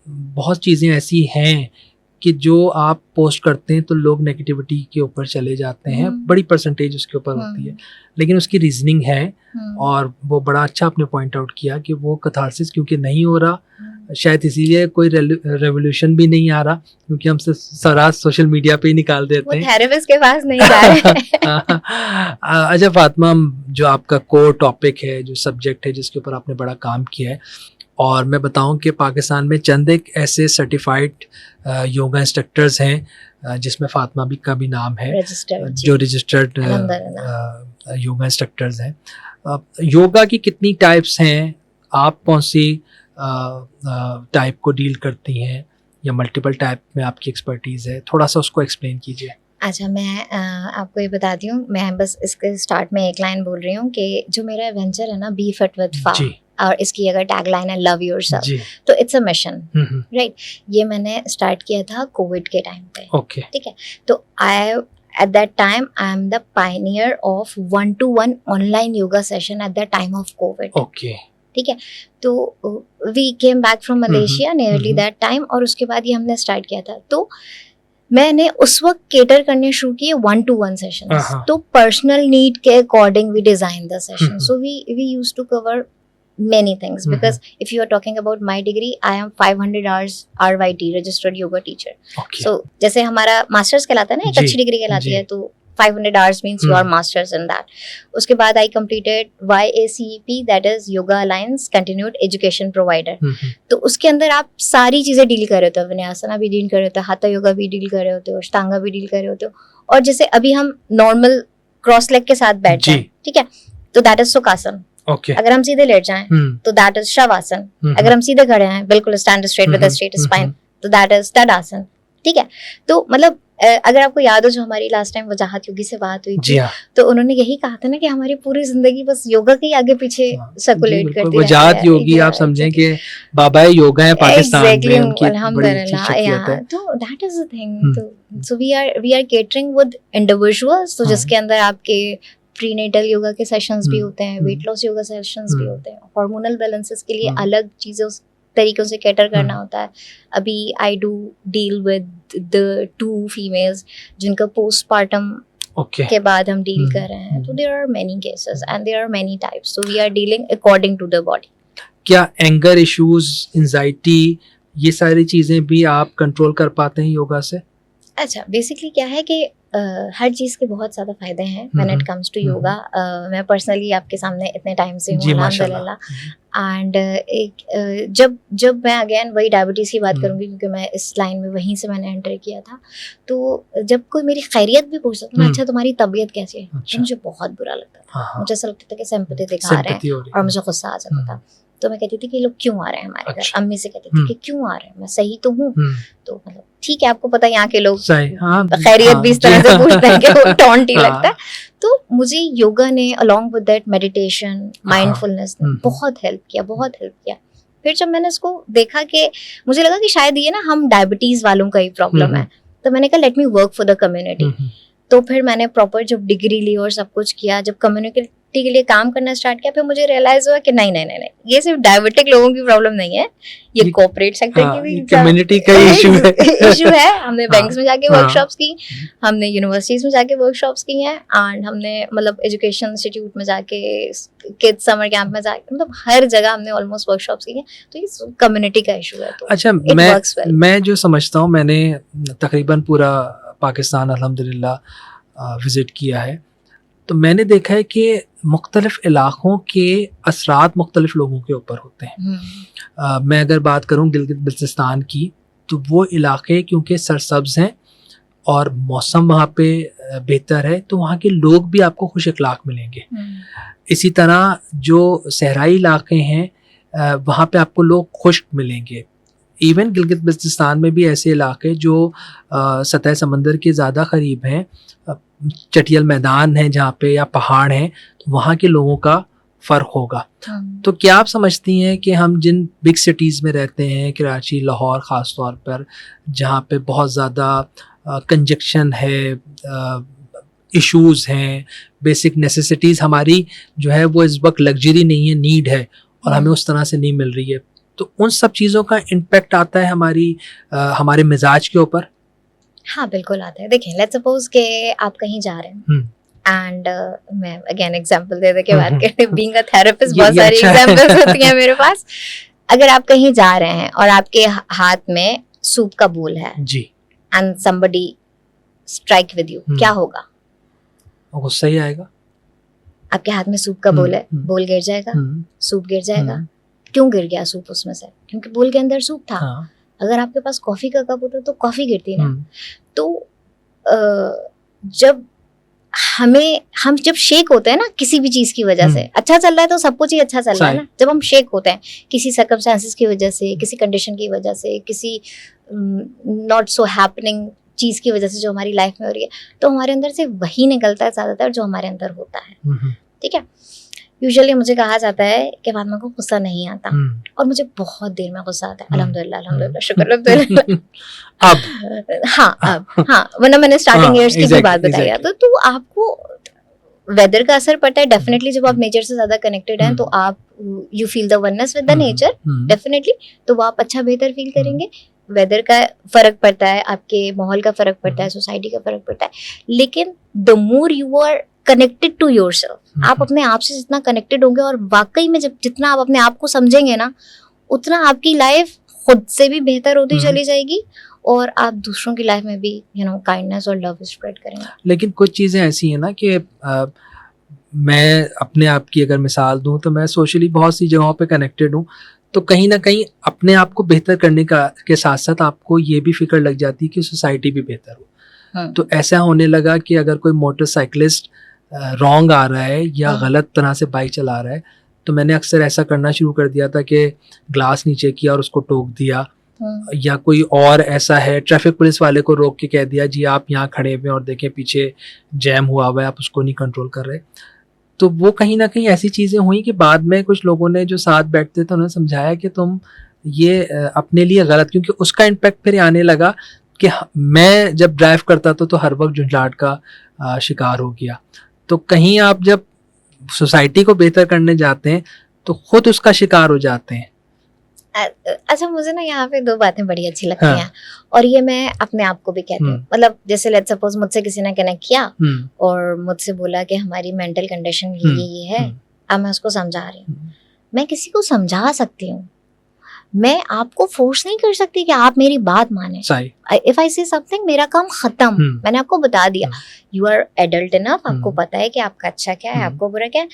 बहुत चीज़ें ऐसी हैं कि जो आप पोस्ट करते हैं तो लोग नेगेटिविटी के ऊपर चले जाते हैं, बड़ी परसेंटेज उसके ऊपर होती है, लेकिन उसकी रीजनिंग है। और वो बड़ा अच्छा आपने पॉइंट आउट किया कि वो कैथार्सिस क्योंकि नहीं हो रहा, शायद इसीलिए कोई रेवोल्यूशन भी नहीं आ रहा, क्योंकि हम सराज सोशल मीडिया पे ही निकाल देते हैं, थेरेपिस्ट के पास नहीं जा रहे। अच्छा फातिमा, जो आपका कोर टॉपिक है, जो सब्जेक्ट है जिसके ऊपर आपने बड़ा काम किया है, और मैं बताऊं कि पाकिस्तान में चंद एक ऐसे सर्टिफाइड योगा इंस्ट्रक्टर्स हैं जिसमें फातिमा भी का भी नाम है, जो रजिस्टर्ड योगा इंस्ट्रक्टर्स हैं। योगा की कितनी टाइप्स हैं, आप कौन सी टाइप को डील करती हैं, या मल्टीपल टाइप में आपकी एक्सपर्टीज़ है, थोड़ा सा उसको एक्सप्लेन कीजिए। अच्छा, मैं आपको ये बताती हूँ, मैं बस इसके स्टार्ट में एक लाइन बोल रही हूँ कि जो मेरा वेंचर है ना, बी फिट विद फा, और इसकी अगर टैगलाइन है लव योरसेल्फ, तो इट्स अ मिशन, राइट। ये मैंने स्टार्ट किया था कोविड के टाइम पे, ठीक है। तो at that time I am the pioneer of 1-to-1 online yoga session at the time of COVID. Okay. ठीक है, तो we came back from Malaysia nearly that time, और उसके बाद ये हमने स्टार्ट किया था। तो मैंने उस वक्त केटर करने शुरू किए 1-to-1 सेशंस, तो पर्सनल नीड के according we design the session, so we used to cover many things, because if you are talking about my degree, I am 500 hours RYT, registered yoga teacher. So जैसे हमारा masters कहलाता है ना, एक अच्छी degree कहलाती है, तो 500 hours means you are masters in that. उसके बाद I completed YACEP, that is Yoga Alliance Continued Education Provider. तो उसके अंदर आप सारी चीजें डील कर रहे होते हो, विन्यासना भी डील कर रहे होते हो, हाथा योगा भी डील कर रहे होते हो, अष्टांगा भी डील कर रहे होते हो, और जैसे अभी हम नॉर्मल क्रॉस लेग के साथ बैठ जाएं, ठीक है, तो दैट इज सुखासन। अगर हम सीधे लेट जाएं तो दैट इज शवासन। अगर हम सीधे खड़े हैं, बिल्कुल stand straight with a straight spine, तो दैट इज तडासन, ठीक है। तो मतलब अगर आपको याद हो, जो हमारी लास्ट टाइम वजाहत योगी से बात हुई थी, तो उन्होंने यही कहा था ना कि हमारी पूरी जिंदगी बस योगा के आगे पीछे सर्कुलेट करती है। वजाहत योगी आप समझें कि बाबा योगा है पाकिस्तान में, उनकी अल्हम्दुलिल्लाह, तो दैट इज द थिंग। तो so we are catering with individuals, तो जिसके अंदर आपके प्रीनेटल योगा के सेशंस भी हम्म, होते हैं, वेट लॉस योगा सेशंस भी हम्म, होते हैं, हार्मोनल बैलेंसेस के लिए हम्म, अलग चीज़ों तरीकों से कैटर करना हम्म, होता है. अभी I do deal with the 2 females जिनका पोस्टपार्टम ओके. के बाद हम डील कर रहे हैं. तो there are many cases and there are many types, so we are dealing according to the body. क्या एंगर इश्यूज, एंजाइटी, ये सारी चीजें भी आप कंट्रोल कर पाते हैं योगा से? अच्छा, बेसिकली क्या है कि हर चीज़ के बहुत ज़्यादा फ़ायदे हैं when it comes to yoga. मैं पर्सनली आपके सामने इतने टाइम से हूँ, जी माशाल्लाह. अल्हम्दुलिल्लाह. एंड जब मैं अगेन वही डायबिटीज़ की बात करूँगी, क्योंकि मैं इस लाइन में वहीं से मैंने एंटर किया था. तो जब कोई मेरी खैरियत भी पूछता था ना, अच्छा तुम्हारी तबीयत कैसी है, अच्छा. तो मुझे बहुत बुरा लगता था. हाँ, हाँ. मुझे ऐसा लगता था कि सिंपैथी दिखा रहे हैं और मुझे गुस्सा आ जाता था. तो मैं कहती थी कि ये लोग क्यों आ रहे हैं हमारे घर. अच्छा. अम्मी से कहती थी कि क्यों आ रहे हैं, मैं सही तो हूँ. तो मतलब ठीक है, आपको पता है यहाँ के लोग सही. हाँ, खैरियत भी इस तरह से पूछते हैं कि वो टॉन्ट ही हाँ. लगता है. तो मुझे योगा ने along with that meditation, mindfulness ने बहुत हेल्प किया. फिर जब मैंने इसको देखा कि मुझे लगा कि शायद ये ना हम डायबिटीज वालों का ही प्रॉब्लम है, तो मैंने कहा let me work for the community. तो फिर मैंने प्रॉपर जब डिग्री ली और सब कुछ किया, जब कम्युनिटी के लिए काम करना स्टार्ट किया, फिर मुझे रियलाइज हुआ कि नहीं, ये सिर्फ डायबिटिक लोगों की प्रॉब्लम नहीं है, ये कॉर्पोरेट सेक्टर की भी कम्युनिटी का इशू है. हमने बैंक्स में जाके वर्कशॉप्स की, हमने यूनिवर्सिटीज में जाके वर्कशॉप्स की हैं, एंड हमने मतलब एजुकेशन इंस्टीट्यूट में जाके, किड्स समर कैंप में जाके, मतलब हर जगह हमने ऑलमोस्ट वर्कशॉप्स की हैं. तो ये कम्युनिटी का इशू है. तो अच्छा, मैं जो समझता हूँ, मैंने तकरीबन पूरा पाकिस्तान अल्हम्दुलिल्लाह विज़िट किया है, तो मैंने देखा है कि मुख्तलिफ़ इलाक़ों के असरात मुख्तलिफ़ लोगों के ऊपर होते हैं. मैं अगर बात करूँ गिलगित बल्तिस्तान की, तो वो इलाक़े क्योंकि सरसब्ज़ हैं और मौसम वहाँ पे बेहतर है, तो वहाँ के लोग भी आपको खुश अखलाक मिलेंगे. इसी तरह जो सहराई इलाक़े हैं वहाँ पे आपको लोग खुश्क मिलेंगे. इवन गिलगित बल्तिस्तान में भी ऐसे इलाके जो सतह समंदर के ज़्यादा करीब हैं, चटियल मैदान हैं जहाँ पे, या पहाड़ हैं, तो वहाँ के लोगों का फ़र्क होगा. तो क्या आप समझती हैं कि हम जिन बिग सिटीज़ में रहते हैं, कराची, लाहौर ख़ास तौर पर, जहाँ पे बहुत ज़्यादा कंजक्शन है, इश्यूज़ हैं, बेसिक नेसेसिटीज़ हमारी जो है वो इस वक्त लग्जरी नहीं है, नीड है, और हमें उस तरह से नहीं मिल रही है, तो उन सब चीज़ों का इम्पेक्ट आता है हमारे मिजाज के ऊपर? हाँ, बिल्कुल आता है. देखिए, लेट्स सपोज कि आप कहीं जा रहे हैं, एंड मैं अगेन एग्जांपल दे के बात करें, बीइंग अ थेरेपिस्ट बहुत सारी एग्जांपल्स होती हैं मेरे पास. अगर आप कहीं जा रहे हैं और आपके हाथ में सूप का बोल है जी, and somebody strike with you, क्या होगा? गुस्सा ही आएगा. आपके हाथ में सूप का बोल है, बोल गिर जाएगा, सूप गिर जाएगा. क्यों गिर गया सूप उसमें से? क्योंकि बोल के अंदर सूप था. अगर आपके पास कॉफी का कप होता तो कॉफी गिरती ना. तो जब हम जब शेक होते हैं ना किसी भी चीज की वजह से, अच्छा चल रहा है तो सब कुछ ही अच्छा चल रहा है ना. जब हम शेक होते हैं किसी सर्कमस्टेंसेस की वजह से, किसी कंडीशन की वजह से, किसी नॉट सो हैपनिंग चीज की वजह से जो हमारी लाइफ में हो रही है, तो हमारे अंदर से वही निकलता है ज्यादातर जो हमारे अंदर होता है. ठीक है. यूजुअली मुझे कहा जाता है कि फातिमा को गुस्सा नहीं आता, और मुझे बहुत देर में गुस्सा आता है. अल्हम्दुलिल्लाह, शुक्र अल्हम्दुलिल्लाह. अब वरना मैंने स्टार्टिंग ईयर्स की भी बात बताई है. तो आपको वेदर का असर पड़ता है डेफिनेटली. जब आप नेचर से ज्यादा कनेक्टेड हैं तो आप you feel the oneness with the nature definitely, तो वो आप अच्छा बेहतर फील करेंगे. वेदर का फर्क पड़ता है, आपके माहौल का फर्क पड़ता है, सोसाइटी का फर्क पड़ता है. लेकिन the more you are connected to yourself, आप अपने आप से जितना कनेक्टेड होंगे, और वाकई में जितना आप अपने आप को समझेंगे ना, उतना आपकी लाइफ खुद से भी बेहतर होती चली जाएगी, और आप दूसरों की लाइफ में भी काइंडनेस और लव स्प्रेड करेंगे. लेकिन कुछ चीज़ें ऐसी हैं ना कि मैं अपने आप की अगर मिसाल दूं, तो मैं सोशली बहुत सी जगहों पे कनेक्टेड हूं, तो कहीं ना कहीं अपने आप को बेहतर करने के साथ साथ आपको ये भी फिक्र लग जाती है कि सोसाइटी भी बेहतर हो. तो ऐसा होने लगा कि अगर कोई मोटरसाइकिलिस्ट रॉन्ग आ रहा है या गलत तरह से बाइक चला रहा है, तो मैंने अक्सर ऐसा करना शुरू कर दिया था कि ग्लास नीचे किया और उसको टोक दिया. या कोई और ऐसा है, ट्रैफिक पुलिस वाले को रोक के कह दिया, जी आप यहाँ खड़े हुए और देखें पीछे जैम हुआ हुआ है, आप उसको नहीं कंट्रोल कर रहे. तो वो कहीं ना कहीं ऐसी चीज़ें हुई कि बाद में कुछ लोगों ने जो साथ बैठते थे उन्होंने समझाया कि तुम ये अपने लिए गलत, क्योंकि उसका इम्पैक्ट फिर आने लगा कि मैं जब ड्राइव करता था तो हर वक्त झुंझलाहट का शिकार हो गया. तो कहीं आप जब सोसाइटी को बेहतर करने जाते हैं तो खुद उसका शिकार हो जाते हैं। अच्छा, मुझे ना यहाँ पे दो बातें बड़ी अच्छी लगती हाँ। हैं, और ये मैं अपने आप को भी कहती हूँ। मतलब जैसे लेट्स सपोज मुझसे किसी ने कनेक्ट किया और मुझसे बोला कि हमारी मेंटल कंडीशन ये है, अब मैं उसको समझा रही हूँ। मैं किसी को समझा सकती हूँ, मैं आपको फोर्स नहीं कर सकती कि आप मेरी बात माने। इफ आई से समथिंग, मेरा काम खत्म, मैंने आपको बता दिया। यू आर एडल्ट इनफ, आपको पता है कि आपका अच्छा क्या है, आपको बुरा क्या है,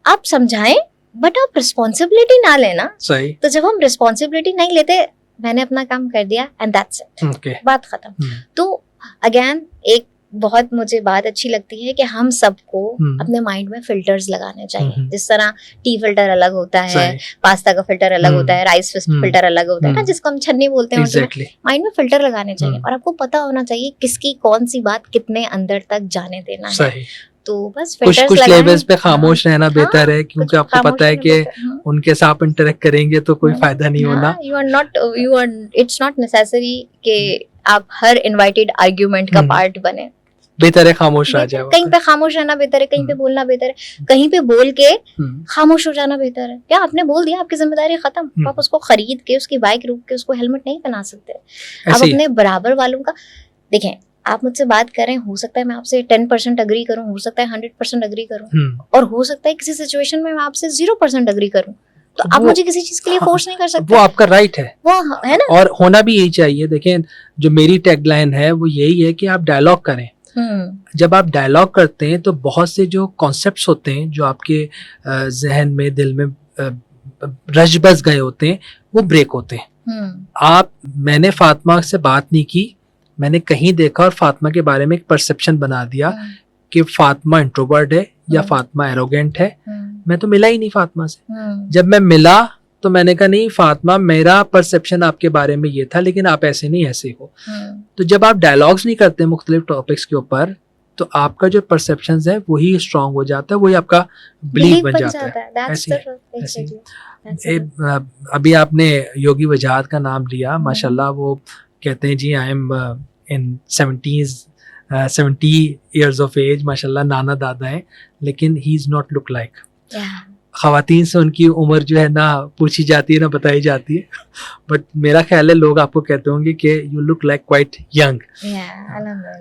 आप समझाएं, बट आप रिस्पॉन्सिबिलिटी ना लेना। तो जब हम रिस्पॉन्सिबिलिटी नहीं लेते, मैंने अपना काम कर दिया एंड दैट्स इट, बात खत्म। तो अगेन एक बहुत मुझे बात अच्छी लगती है कि हम सबको अपने माइंड में फिल्टर्स लगाने चाहिए। जिस तरह टी फिल्टर अलग होता है, पास्ता का फिल्टर अलग होता है, राइस फिल्टर अलग होता है ना, जिसको हम छन्नी बोलते हैं। माइंड में फिल्टर लगाने चाहिए और आपको पता होना चाहिए किसकी कौन सी बात कितने अंदर तक जाने देना है। तो बस कुछ लेवल्स पे खामोश रहना बेहतर है, क्योंकि आपको पता है कि उनके साथ आप इंटरेक्ट करेंगे तो कोई फायदा नहीं होना। इट्स नॉट नेसेसरी कि आप हर इनवाइटेड आर्ग्यूमेंट का पार्ट बने। बेहतर है खामोश रह जाए, कहीं पे खामोश रहना बेहतर है, कहीं पे बोलना बेहतर है, कहीं पे बोल के खामोश हो जाना बेहतर है। क्या आपने बोल दिया, आपकी जिम्मेदारी खत्म। आप उसको खरीद के, उसकी बाइक रोक के उसको हेलमेट नहीं पहना सकते। आप अपने बराबर वालों का देखें। आप मुझसे बात कर रहे हैं, हो सकता है मैं आपसे 10% अग्री करूं, हो सकता है 100% अग्री करूं, और हो सकता है किसी सिचुएशन में मैं आपसे 0% अग्री करूं। तो आप मुझे किसी चीज के लिए फोर्स नहीं कर सकते। वो आपका राइट है, वो है ना, और होना भी यही चाहिए। देखें, जो मेरी टैगलाइन है वो यही है कि आप डायलॉग करें। जब आप डायलॉग करते हैं तो बहुत से जो कॉन्सेप्ट्स होते हैं जो आपके जहन में, दिल में रच बस गए होते हैं, वो ब्रेक होते हैं। मैंने फातिमा से बात नहीं की, मैंने कहीं देखा और फातिमा के बारे में एक परसेप्शन बना दिया कि फातिमा इंट्रोवर्ट है या फातिमा एरोगेंट है। मैं तो मिला ही नहीं फातिमा से। जब मैं मिला तो मैंने कहा नहीं फातिमा, मेरा परसेप्शन आपके बारे में ये था, लेकिन आप ऐसे नहीं, ऐसे हो। तो जब आप डायलॉग्स नहीं करते मुख्तलिफ टॉपिक्स के ऊपर, तो आपका जो परसेप्शन है वही स्ट्रांग हो जाता है, वही आपका बिलीफ बन जाता है। ऐसे अभी आपने योगी वजाहत का नाम लिया, माशाल्लाह। वो कहते हैं जी I am in 70 years of age, माशाल्लाह नाना दादा हैं, लेकिन he is not look like. ख़वातीन से उनकी उम्र जो है ना पूछी जाती है ना बताई जाती है, बट मेरा ख्याल है लोग आपको कहते होंगे कि you look like quite young.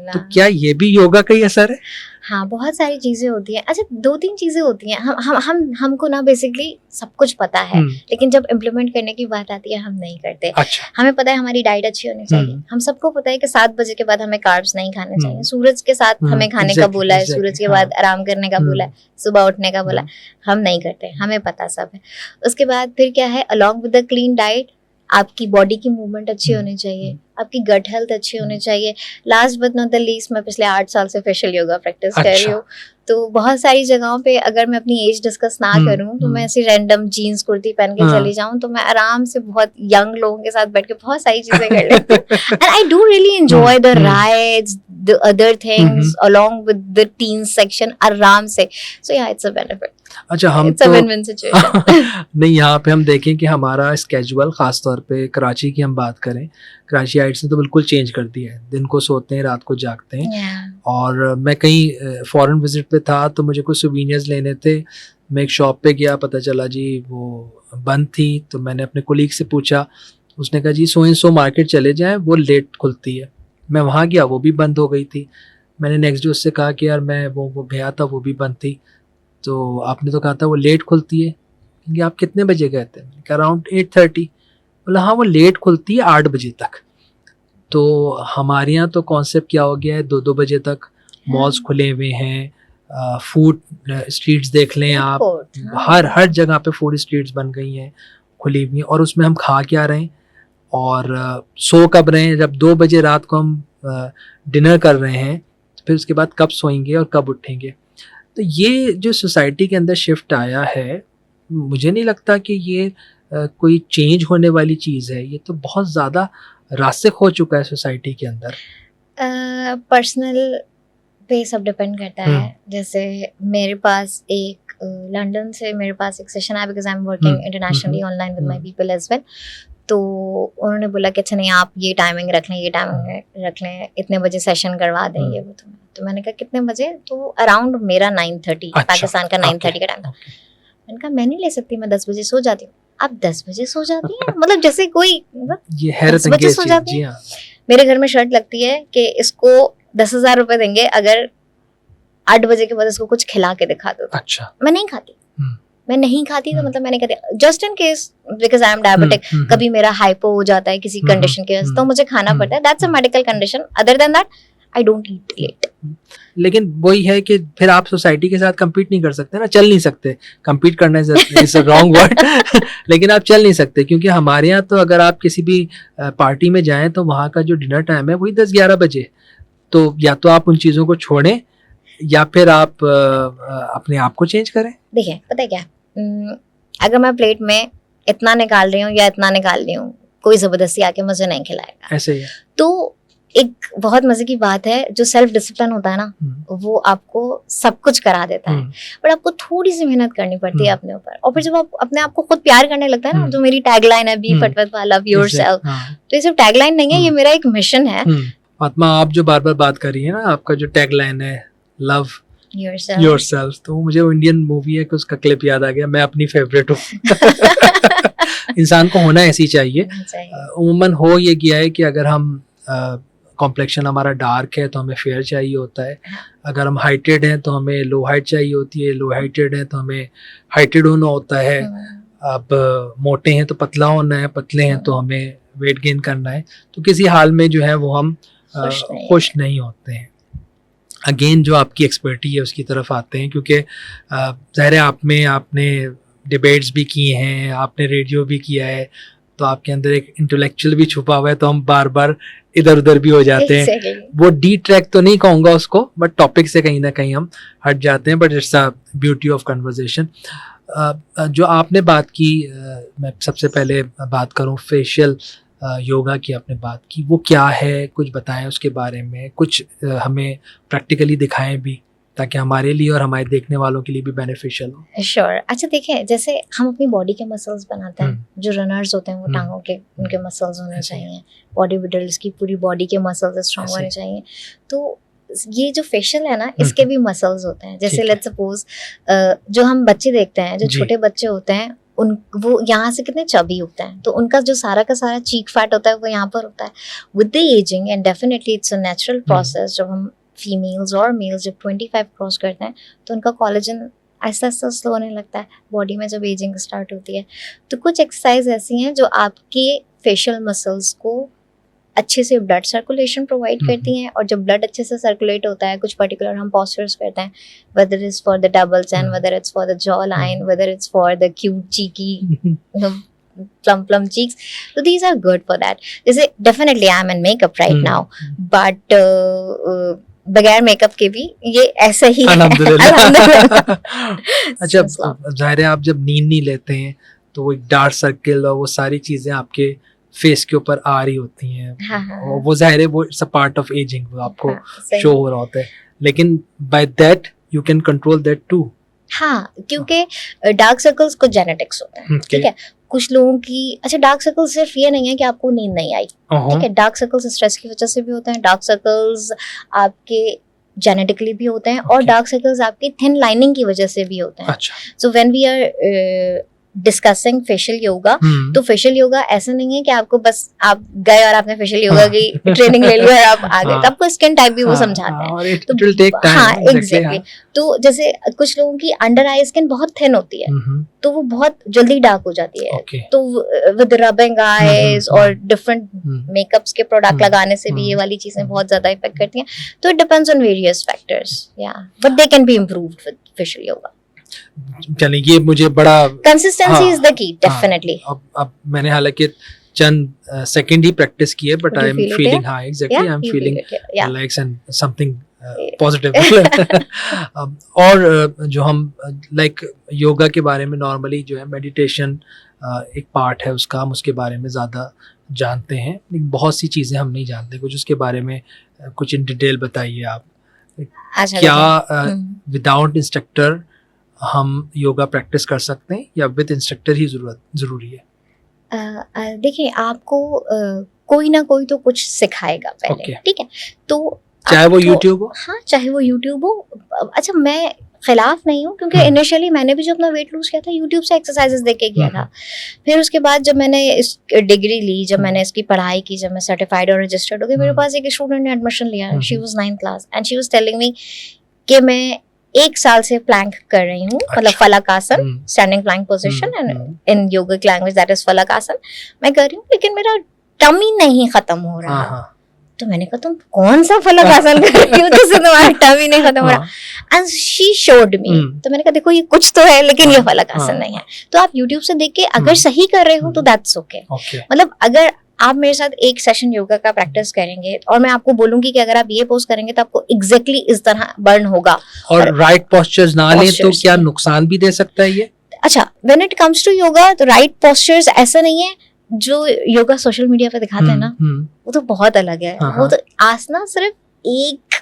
तो क्या ये भी योगा का ही असर है? हाँ, बहुत सारी चीजें होती हैं। अच्छा, 2-3 चीजें होती हैं। हमको ना बेसिकली सब कुछ पता है, लेकिन जब इम्प्लीमेंट करने की बात आती है हम नहीं करते। अच्छा। हमें पता है हमारी डाइट अच्छी होनी चाहिए, हम सबको पता है कि 7 बजे के बाद हमें कार्ब्स नहीं खाने चाहिए, सूरज के साथ हमें खाने का बोला है, सूरज के बाद आराम करने का बोला है, सुबह उठने का बोला है, हम नहीं करते, हमें पता सब है। उसके बाद फिर क्या है, along with the clean diet आपकी बॉडी की मूवमेंट अच्छी होनी चाहिए, आपकी गट हेल्थ अच्छी होनी चाहिए। Last but not the least, मैं पिछले 8 साल से फेशियल योगा प्रैक्टिस कर रही हूँ, तो बहुत सारी जगहों पे अगर मैं अपनी एज डिस्कस ना करूँ तो मैं ऐसी रैंडम जीन्स कुर्ती पहन के चली जाऊँ, तो मैं आराम से बहुत यंग लोगों के साथ बैठ के बहुत सारी चीजें कर लेती हूँ। And I do really enjoy the rides, the other things along with the tin section आराम से। सो या इट्स अ बेनिफिट। अच्छा, हम तो नहीं, यहाँ पे हम देखें कि हमारा स्केजुअल, खास तौर पे कराची की हम बात करें, कराची हाइट्स ने तो बिल्कुल चेंज कर दिया है। दिन को सोते हैं, रात को जागते हैं। और मैं कहीं फॉरेन विजिट पे था तो मुझे कुछ सोवेनियर्स लेने थे। मैं एक शॉप पे गया, पता चला जी वो बंद थी। तो मैंने अपने कोलीग से पूछा, उसने कहा जी सो मार्केट चले जाएं, वो लेट खुलती है। मैं वहाँ गया, वो भी बंद हो गई थी। मैंने नेक्स्ट डे उससे कहा कि यार मैं वो गया था, वो भी बंद थी। तो आपने तो कहा था वो लेट खुलती है, कि आप कितने बजे गए थे? अराउंड 8:30। बोला हाँ वो लेट खुलती है 8 बजे तक। तो हमारे यहाँ तो कॉन्सेप्ट क्या हो गया है, 2-2 बजे तक मॉल्स खुले हुए हैं। फूड स्ट्रीट्स देख लें आप, हर जगह पे फूड स्ट्रीट्स बन गई हैं, खुली हुई हैं। और उसमें हम खा क्या रहे हैं और सो कब रहे हैं? जब 2 बजे रात को हम डिनर कर रहे हैं, तो फिर उसके बाद कब सोएंगे और कब उठेंगे? तो ये जो सोसाइटी के अंदर शिफ्ट आया है, मुझे नहीं लगता कि ये कोई चेंज होने वाली चीज़ है। ये तो बहुत ज़्यादा रास्तिक हो चुका है सोसाइटी के अंदर। पर्सनल पे सब डिपेंड करता है। जैसे मेरे पास एक लंदन से मेरे पास एक सेशन है, because I am working internationally online with my people as well. तो उन्होंने बोला कि अच्छा नहीं आप ये टाइमिंग रख लें, ये टाइमिंग रख लें, इतने बजे सेशन करवा दें ये वो। तो मैंने कहा कितने बजे? तो अराउंड मेरा 9:30, पाकिस्तान का 9:30 का टाइम था। मैंने कहा मैं नहीं ले सकती, मैं 10 बजे सो जाती हूँ। आप 10 बजे सो जाती हैं? मतलब जैसे कोई ये हैरत अंगेज चीज़, जी हाँ। मेरे घर में शर्त लगती है कि इसको 10,000 रुपए देंगे अगर 8 बजे के बाद इसको कुछ खिला के दिखा दो। अच्छा। मैं नहीं खाती, मैं नहीं खाती, तो मतलब मैंने कहा just in case because I M diabetic, कभी मेरा हाइपो हो जाता है किसी कंडीशन के वजह, तो मुझे खाना पड़ता है, that's a medical condition. Other than that I don't eat late. लेकिन वही है कि फिर आप सोसाइटी के साथ compete नहीं कर सकते ना, चल नहीं सकते। compete करना इज रॉन्ग वर्ड लेकिन आप चल नहीं सकते, क्योंकि हमारे यहाँ तो अगर आप किसी भी पार्टी में जाएं तो वहाँ का जो डिनर टाइम है वही 10-11 बजे। तो या तो आप उन चीज़ों को छोड़ें या फिर आप अपने आप को चेंज करें। देखिए पता है क्या, अगर मैं प्लेट में इतना निकाल रही हूँ या इतना निकाल रही हूँ, कोई जबरदस्ती आके मुझे नहीं खिलाएगा। ऐसे ही है। तो एक बहुत मजे की बात है, जो सेल्फ डिसिप्लिन होता है ना, वो आपको सब कुछ करा देता है, बट आपको थोड़ी सी मेहनत करनी पड़ती है अपने ऊपर। और फिर जब आप अपने आप को खुद प्यार करने लगता है ना, जो मेरी टैगलाइन है, बी फट विद लव योरसेल्फ, तो ये सिर्फ टैगलाइन नहीं है, ये मेरा एक मिशन है। फातिमा, आप जो बार बार बात कर रही है ना, आपका जो टैगलाइन है लव योरसेल्फ, तो मुझे वो इंडियन मूवी है कि उसका क्लिप याद आ गया, मैं अपनी फेवरेट हूँ इंसान को होना ऐसी चाहिए। उम्मन हो ये किया है कि अगर हम कॉम्प्लेक्शन हमारा डार्क है तो हमें फेयर चाहिए होता है, अगर हम हाइटेड हैं तो हमें लो हाइट चाहिए होती है, लो हाइटेड है तो हमें हाइटेड होना होता है, अब मोटे हैं तो पतला होना है, पतले हैं तो हमें वेट गेन करना है। तो किसी हाल में जो है वो हम खुश नहीं होते हैं। अगेन जो आपकी एक्सपर्टी है उसकी तरफ आते हैं, क्योंकि ज़ाहिर है आपने डिबेट्स भी किए हैं, आपने रेडियो भी किया है, तो आपके अंदर एक इंटेलेक्चुअल भी छुपा हुआ है, तो हम बार बार इधर उधर भी हो जाते हैं। वो डी ट्रैक तो नहीं कहूँगा उसको, बट टॉपिक से कहीं ना कहीं हम हट जाते हैं, but it's a beauty of conversation. जो आपने बात की, मैं सबसे पहले बात करूँ फेशियल योगा की आपने बात की, वो क्या है, कुछ बताएं उसके बारे में, कुछ हमें प्रैक्टिकली दिखाएं भी, ताकि हमारे लिए और हमारे देखने वालों के लिए भी बेनिफिशियल हो। श्योर। अच्छा देखिए, जैसे हम अपनी बॉडी के मसल्स बनाते हैं, जो रनर्स होते हैं वो टांगों के उनके मसल्स होने चाहिए, बॉडी बिल्डर्स की पूरी बॉडी के मसल्स स्ट्रांग होने चाहिए। तो ये जो फेशियल है ना, इसके भी मसल्स होते हैं। जैसे लेट्स सपोज जो हम बच्चे देखते हैं, जो छोटे बच्चे होते हैं, वो यहाँ से कितने चबी होते हैं, तो उनका जो सारा का सारा चीक फैट होता है वो यहाँ पर होता है। With the ageing, and definitely it's a natural process, जब हम फीमेल्स और मेल्स जब 25 क्रॉस करते हैं तो उनका कोलेजन आहिस्ता आहिस्ता स्लो होने लगता है बॉडी में, जब एजिंग स्टार्ट होती है। तो कुछ एक्सरसाइज ऐसी हैं जो आपके फेशियल मसल्स को अच्छे से ब्लड सर्कुलेशन प्रोवाइड करती हैं, और जब ब्लड अच्छे से सर्कुलेट होता है, कुछ पर्टिकुलर हम पोस्चर्स करते हैं, whether it's for the double chin, whether it's for the jawline, whether it's for the cute cheeky plum cheeks, so these are good for that. जैसे definitely I am in makeup right now, but बगैर makeup के भी ये ऐसा ही है। अल्हम्दुलिल्लाह। अच्छा, जाहिर है आप जब नींद नहीं लेते हैं तो वो एक डार्क सर्कल और वो सारी चीजें आपके फेस के ऊपर आ रही होती हैं। और वो जाहिर है वो it's a part of aging, वो आपको शो हो रहा होता है, लेकिन by that you can control that too. हाँ, क्योंकि डार्क सर्कल्स कुछ जेनेटिक्स होते हैं, ठीक है। कुछ लोगों की, अच्छा डार्क सर्कल्स सिर्फ ये नहीं है कि आपको नींद नहीं आई, ठीक है, डार्क सर्कल्स स्ट्रेस की वजह से भी होते हैं, डार्क सर्कल्स आपके जेनेटिकली भी होते हैं, और डार्क सर्कल्स आपकी थिन लाइनिंग की वजह से भी होते हैं। So when we are discussing facial yoga, तो फेशियल योगा ऐसा नहीं है कि आपको बस आप गए और आपने फेशियल योगा की ट्रेनिंग ले ली और आप आ गए, तो आपको स्किन टाइप भी वो समझाते हैं। तो हाँ, एग्जैक्टली। तो जैसे कुछ लोगों की अंडर आई स्किन बहुत थिन होती है, तो वो बहुत जल्दी डार्क हो जाती है, तो विद रबिंग आईज और डिफरेंट मेकअप्स के प्रोडक्ट लगाने से भी ये वाली चीजें बहुत ज्यादा इफेक्ट करती हैं। तो it depends on various factors, या but they can be improved with facial yoga. चलिए, ये मुझे बड़ा consistency is the key, definitely. अब मैंने हालांकि चंद सेकंड ही प्रैक्टिस की है, बट आई एम फीलिंग, हाँ exactly, I am feeling relax and something positive. और जो हम लाइक योगा के बारे में नॉर्मली जो है मेडिटेशन एक पार्ट है उसका, हम उसके बारे में ज़्यादा जानते हैं, लेकिन बहुत सी चीज़ें हम नहीं जानते। कुछ उसके बारे में कुछ इन डिटेल बताइए आप। क्या विदाउट इंस्ट्रक्टर हम योगा प्रैक्टिस कर सकते हैं या विद इंस्ट्रक्टर ही ज़रूरी है? देखिए आपको कोई ना कोई तो कुछ सिखाएगा पहले, Okay. ठीक है, तो चाहे वो आपको- YouTube हो? हाँ चाहे वो यूट्यूब हो। अच्छा मैं खिलाफ नहीं हूँ क्योंकि हम्म। इनिशियली मैंने भी जो अपना वेट लूज किया था यूट्यूब से एक्सरसाइजेस देख के किया था। फिर उसके बाद जब मैंने इस डिग्री ली, जब मैंने इसकी पढ़ाई की, जब मैं सर्टिफाइड और रजिस्टर्ड हो गई, मेरे हम्म। पास एक स्टूडेंट ने एडमिशन लिया, hmm. She was 9th class and she was telling me कि मैं 1 साल से प्लैंक कर रही हूँ, मतलब अच्छा। फलक आसन, hmm. Standing plank position, hmm. And in yogic language that is फलक आसन मैं कर रही हूँ, लेकिन मेरा टमी नहीं खत्म हो रहा। हाँ, हाँ। तो मैंने कहा तुम कौन सा फलक आसन कर रही हो जिससे तुम्हारा टमी नहीं खत्म हो रहा? हाँ। And she showed me. Hmm. तो मैंने कहा देखो ये कुछ तो है लेकिन ये हाँ, फलक आसन हाँ। नहीं है। तो आप YouTube से देख के अगर हम्म। सही कर रहे हो तो हम्म। That's okay. Okay. मतलब अगर आप मेरे साथ एक सेशन योगा का प्रैक्टिस करेंगे और मैं आपको बोलूंगी कि अगर आप ये पोज करेंगे तो आपको एग्जैक्टली इस तरह बर्न होगा। और राइट पोस्चर्स ना लें तो postures क्या से। नुकसान भी दे सकता है ये? अच्छा when it comes to yoga तो राइट पोस्चर्स ऐसा नहीं है जो योगा सोशल मीडिया पे दिखाते हैं ना, वो तो बहुत अलग है। हाँ, वो तो आसना सिर्फ एक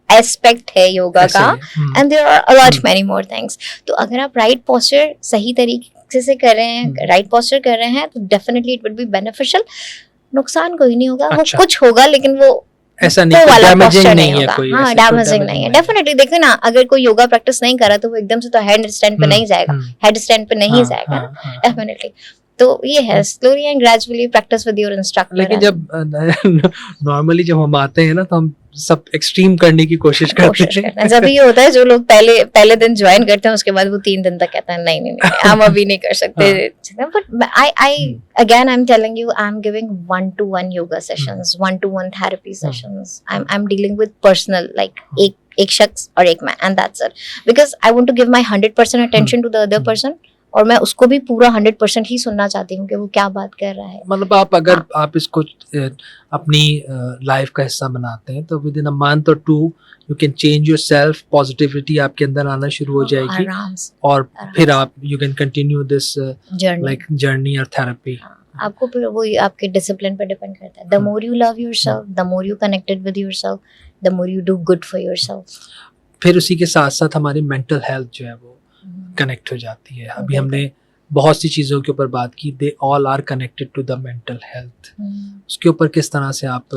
एस्पेक्ट है योगा ऐसे का, ही है। And there are a lot many more things. तो अगर आप राइट पोस्चर सही तरीके से कर रहे हैं, राइट पोस्चर कर रहे हैं, तो definitely it would be beneficial. नुकसान कोई नहीं होगा। अच्छा। वो कुछ होगा लेकिन वो ऐसा वो नहीं वाला डैमेजिंग posture नहीं है होगा। कोई, हाँ ऐसे कोई डैमेजिंग नहीं है। डेफिनेटली देखिए ना, अगर कोई योगा प्रैक्टिस नहीं कर रहा तो वो एकदम से तो हेड स्टैंड पे नहीं जाएगा, हेड स्टैंड पे नहीं जाएगा ना, डेफिनेटली। तो ये है slowly and gradually practice with your instructor. लेकिन जब नॉर्मली जब हम आते हैं ना तो हम सब एक्सट्रीम करने की कोशिश करते हैं। जब ये होता है जो लोग पहले दिन ज्वाइन करते हैं उसके बाद वो 3 दिन तक कहते हैं नहीं नहीं नहीं हम अभी नहीं कर सकते। But I again I am telling you I am giving 1-to-1 yoga sessions, 1-to-1 therapy sessions. I am dealing with personal like एक शख्स और एक मैं, and that's it, because I want to give my 100% attention to the other person, और मैं उसको भी पूरा 100% ही सुनना चाहती हूँ कि वो क्या बात कर रहा है। मतलब आप अगर आप इसको अपनी लाइफ का हिस्सा बनाते हैं तो विद इन अ मंथ और 2 you can change yourself, positivity आपके अंदर आना शुरू हो जाएगी आराम से, और फिर आप you can continue this journey like journey और थेरेपी। आपको फिर वो आपके डिसिप्लिन पर डिपेंड करता है। The more you love yourself, the more you connected with yourself, the more you do good for yourself. फिर उसी के साथ साथ हमारी मेंटल हेल्थ जो है वो कनेक्ट हो जाती है। अभी हमने बहुत सी चीज़ों के ऊपर बात की, they all are connected to the mental health. उसके ऊपर किस तरह से आप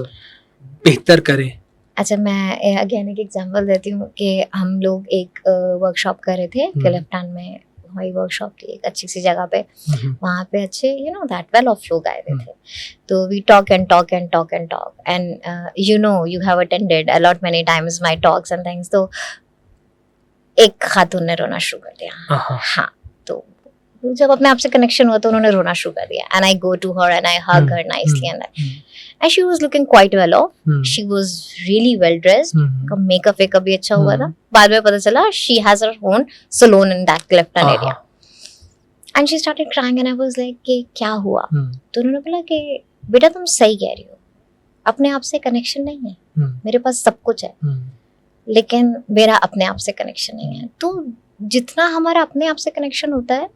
बेहतर करें? अच्छा मैं अगेन एक एग्जांपल देती हूँ कि हम लोग एक वर्कशॉप कर रहे थे क्लिफ्टन में। हमारी वर्कशॉप थी एक अच्छी सी जगह पे, वहाँ पे अच्छे you know that well off लोग आए थे। तो we talk and talk and talk and talk and you know you have attended a lot many times my talks and things. तो एक खातून ने रोना शुरू कर दिया। हाँ, तो जब अपने आप से कनेक्शन हुआ तो उन्होंने रोना शुरू कर दिया, and I go to her and I hug her nicely and she was looking quite well off, she was really well dressed, का मेकअप वेकअप भी अच्छा हुआ था। बाद में पता चला she has her own salon in that Clifton area, and she started crying and I was like कि क्या हुआ? तो उन्होंने बोला कि बेटा तुम सही कह रही हो, अपने आप से कनेक्शन नहीं है, मेरे पास सब कुछ है लेकिन मेरा अपने आप से कनेक्शन नहीं है। तो जितना हमारा अपने आप से कनेक्शन होता है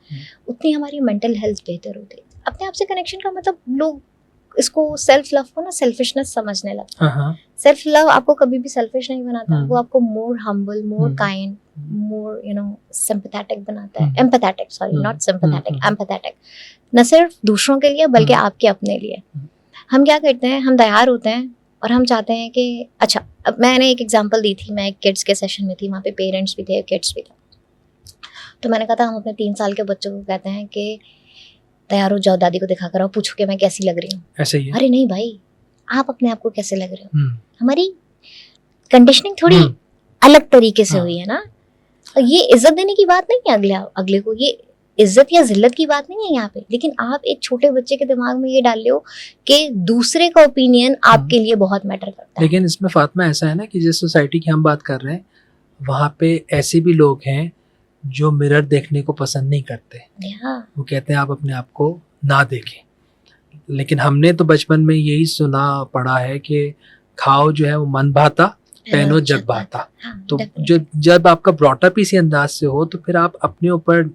उतनी हमारी मेंटल हेल्थ बेहतर होती है। अपने आप से कनेक्शन का मतलब लोग इसको सेल्फ लव को ना सेल्फिशनेस समझने लगते हैं। सेल्फ लव आपको कभी भी सेल्फिश नहीं बनाता, वो आपको more humble, more kind, more you know sympathetic बनाता है। Empathetic, sorry not sympathetic, empathetic. न सिर्फ दूसरों के लिए बल्कि आपके अपने लिए। हम क्या करते हैं, हम तैयार होते हैं और हम चाहते हैं कि अच्छा, अब मैंने एक एग्जांपल दी थी, मैं एक किड्स के सेशन में थी, वहाँ पे पेरेंट्स भी थे, किड्स भी थे। तो मैंने कहा था हम अपने 3 साल के बच्चों को कहते हैं कि तैयार हो जाओ, दादी को दिखा कर आओ, पूछो कि मैं कैसी लग रही हूँ। ऐसे ही है? अरे नहीं भाई, आप अपने आप को कैसे लग रहे हो? हमारी कंडीशनिंग थोड़ी अलग तरीके से हुई है ना। ये इज्जत देने की बात नहीं है अगले को, ये इज्जत या जिल्लत की बात नहीं है यहाँ पे। लेकिन आप एक छोटे बच्चे के दिमाग में ये डाल रहे हो कि दूसरे का ओपिनियन आपके लिए बहुत मैटर करता है। लेकिन इसमें फातिमा ऐसा है ना कि जिस सोसाइटी की हम बात कर रहे हैं वहाँ पे ऐसे भी लोग हैं जो मिरर देखने को पसंद नहीं करते। वो कहते हैं आप अपने आप को ना देखें। लेकिन हमने तो बचपन में यही सुना पढ़ा है कि खाओ जो है वो मन भाता, पहनो जग भाता। तो जो जब आपका ब्रॉटअप इसी अंदाज से हो तो फिर आप अपने ऊपर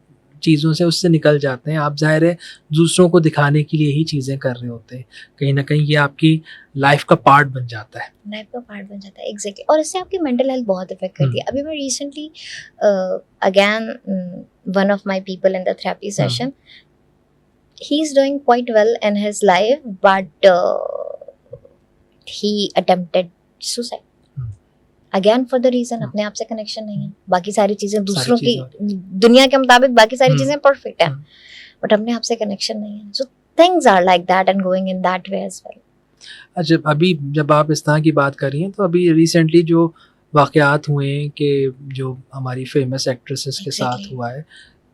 चीज़ों से उससे निकल जाते हैं। आप ज़ाहिर है दूसरों को दिखाने के लिए ही चीज़ें कर रहे होते हैं। कहीं ना कहीं ये आपकी लाइफ का पार्ट बन जाता है। लाइफ का पार्ट बन जाता है, एग्जैक्टली। और इससे आपकी मेंटल हेल्थ बहुत इफेक्ट करती है। अभी मैं recently again one of my people in the therapy session, he's doing quite well in his life, but he attempted suicide. Again for the reason अपने आप से कनेक्शन नहीं है, बाकी सारी चीजें दूसरों की दुनिया के मुताबिक बाकी सारी चीजें परफेक्ट है, बट अपने आप से कनेक्शन नहीं है. So things are like that and going in that way as well. अच्छा, अभी जब आप इस तरह की बात कर रही हैं तो अभी रिसेंटली जो वाक़यात हुए हैं कि जो हमारी फेमस एक्ट्रेसेस के साथ हुआ है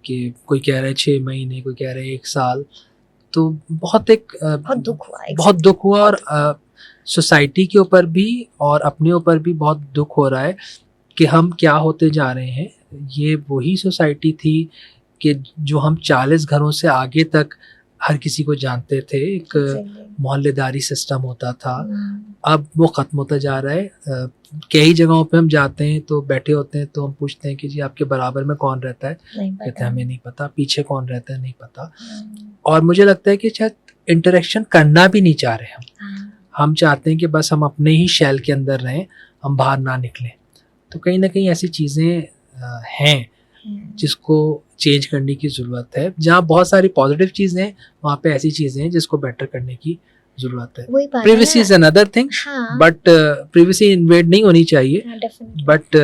कि कोई कह रहा है 6 महीने, कोई कह रहा है 1 साल, तो बहुत दुख हुआ और सोसाइटी के ऊपर भी और अपने ऊपर भी बहुत दुख हो रहा है कि हम क्या होते जा रहे हैं. ये वही सोसाइटी थी कि जो हम 40 घरों से आगे तक हर किसी को जानते थे, एक मोहल्लेदारी सिस्टम होता था, अब वो ख़त्म होता जा रहा है. कई जगहों पे हम जाते हैं तो बैठे होते हैं तो हम पूछते हैं कि जी आपके बराबर में कौन रहता है, कहते हैं हमें नहीं पता, पीछे कौन रहता है नहीं पता. और मुझे लगता है कि शायद इंटरेक्शन करना भी नहीं चाह रहे हम चाहते हैं कि बस हम अपने ही शैल के अंदर रहें, हम बाहर ना निकलें. तो कहीं ना कहीं ऐसी चीज़ें हैं जिसको चेंज करने की ज़रूरत है. जहाँ बहुत सारी पॉजिटिव चीज़ें हैं वहाँ पे ऐसी चीज़ें हैं जिसको बेटर करने की ज़रूरत है. Privacy is another thing, but privacy invade नहीं होनी चाहिए. बट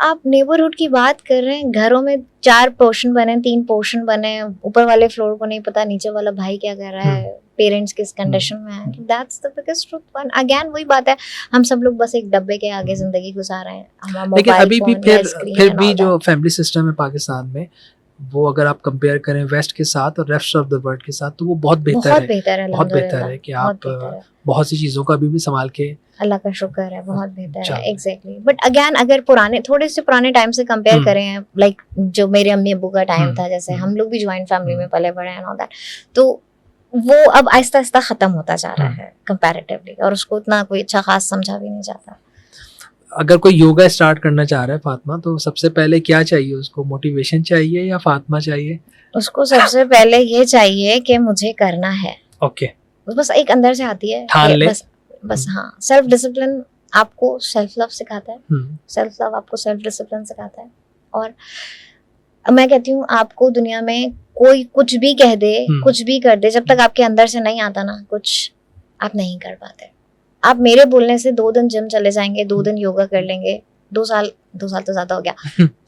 आप नेबरहुड की बात कर रहे हैं, घरों में 4 पोर्शन बने, 3 पोर्शन बने, ऊपर वाले फ्लोर को नहीं पता नीचे वाला भाई क्या कर रहा है, पेरेंट्स किस कंडीशन में है. That's the biggest truth. One again वही बात है, हम सब लोग बस एक डब्बे के आगे जिंदगी गुजार रहे हैं. लेकिन अभी भी फिर भी जो फैमिली सिस्टम है पाकिस्तान में, वो अगर आप कंपेयर करें वेस्ट के साथ और रेस्ट ऑफ द वर्ल्ड के साथ, तो वो बहुत बेहतर है कि आप बहुत सी चीज़ों का अभी भी संभाल के, अल्लाह का शुक्र है, बहुत बेहतर है. एग्जैक्टली. बट अगेन अगर थोड़े से पुराने टाइम से कंपेयर करें, लाइक जो मेरे अम्मी अब्बू का टाइम था, जैसे हम लोग भी ज्वाइंट फैमिली में पले बड़े हैं, तो वो अब आहिस्ता आहिस्ता खत्म होता जा रहा है कंपैरेटिवली, और उसको उतना कोई अच्छा खास समझा भी नहीं जाता. अगर कोई योगा स्टार्ट करना चाह रहा है फातिमा, तो सबसे पहले क्या चाहिए उसको? मोटिवेशन चाहिए या फातिमा चाहिए? उसको सबसे पहले ये चाहिए कि मुझे करना है. ओके. बस एक अंदर से आती है, ठान ले. बस हाँ. सेल्फ डिसिप्लिन आपको सेल्फ लव सिखाता है, सेल्फ लव आपको सेल्फ डिसिप्लिन सिखाता है. और मैं कहती हूँ आपको दुनिया में कोई कुछ भी कह दे, कुछ भी कर दे, जब तक आपके अंदर से नहीं आता ना कुछ, आप नहीं कर पाते. आप मेरे बोलने से 2 दिन जिम चले जाएंगे, 2 दिन योगा कर लेंगे, 2 साल तो ज्यादा हो गया,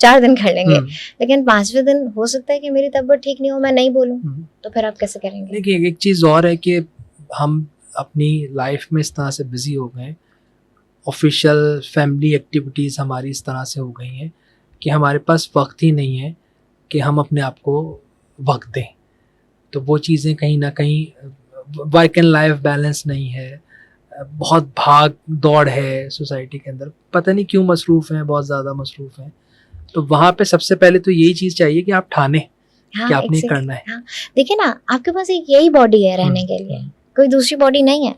4 दिन कर लेंगे, लेकिन 5वें दिन हो सकता है कि मेरी तबीयत ठीक नहीं हो, मैं नहीं बोलूं, तो फिर आप कैसे करेंगे? देखिए, एक चीज और है कि हम अपनी लाइफ में इस तरह से बिजी हो गए, ऑफिशियल फैमिली एक्टिविटीज हमारी इस तरह से हो गई हैं कि हमारे पास वक्त ही नहीं है कि हम अपने आप को वक्त दें. तो वो चीज़ें कहीं ना कहीं, वर्क एंड लाइफ बैलेंस नहीं है, बहुत भाग दौड़ है सोसाइटी के अंदर, पता नहीं क्यों मसरूफ़ हैं, बहुत ज़्यादा मसरूफ़ हैं. तो वहाँ पे सबसे पहले तो यही चीज़ चाहिए कि आप ठाने कि आपने करना है. हाँ. देखिए ना, आपके पास एक यही बॉडी है रहने के लिए, कोई दूसरी बॉडी नहीं है.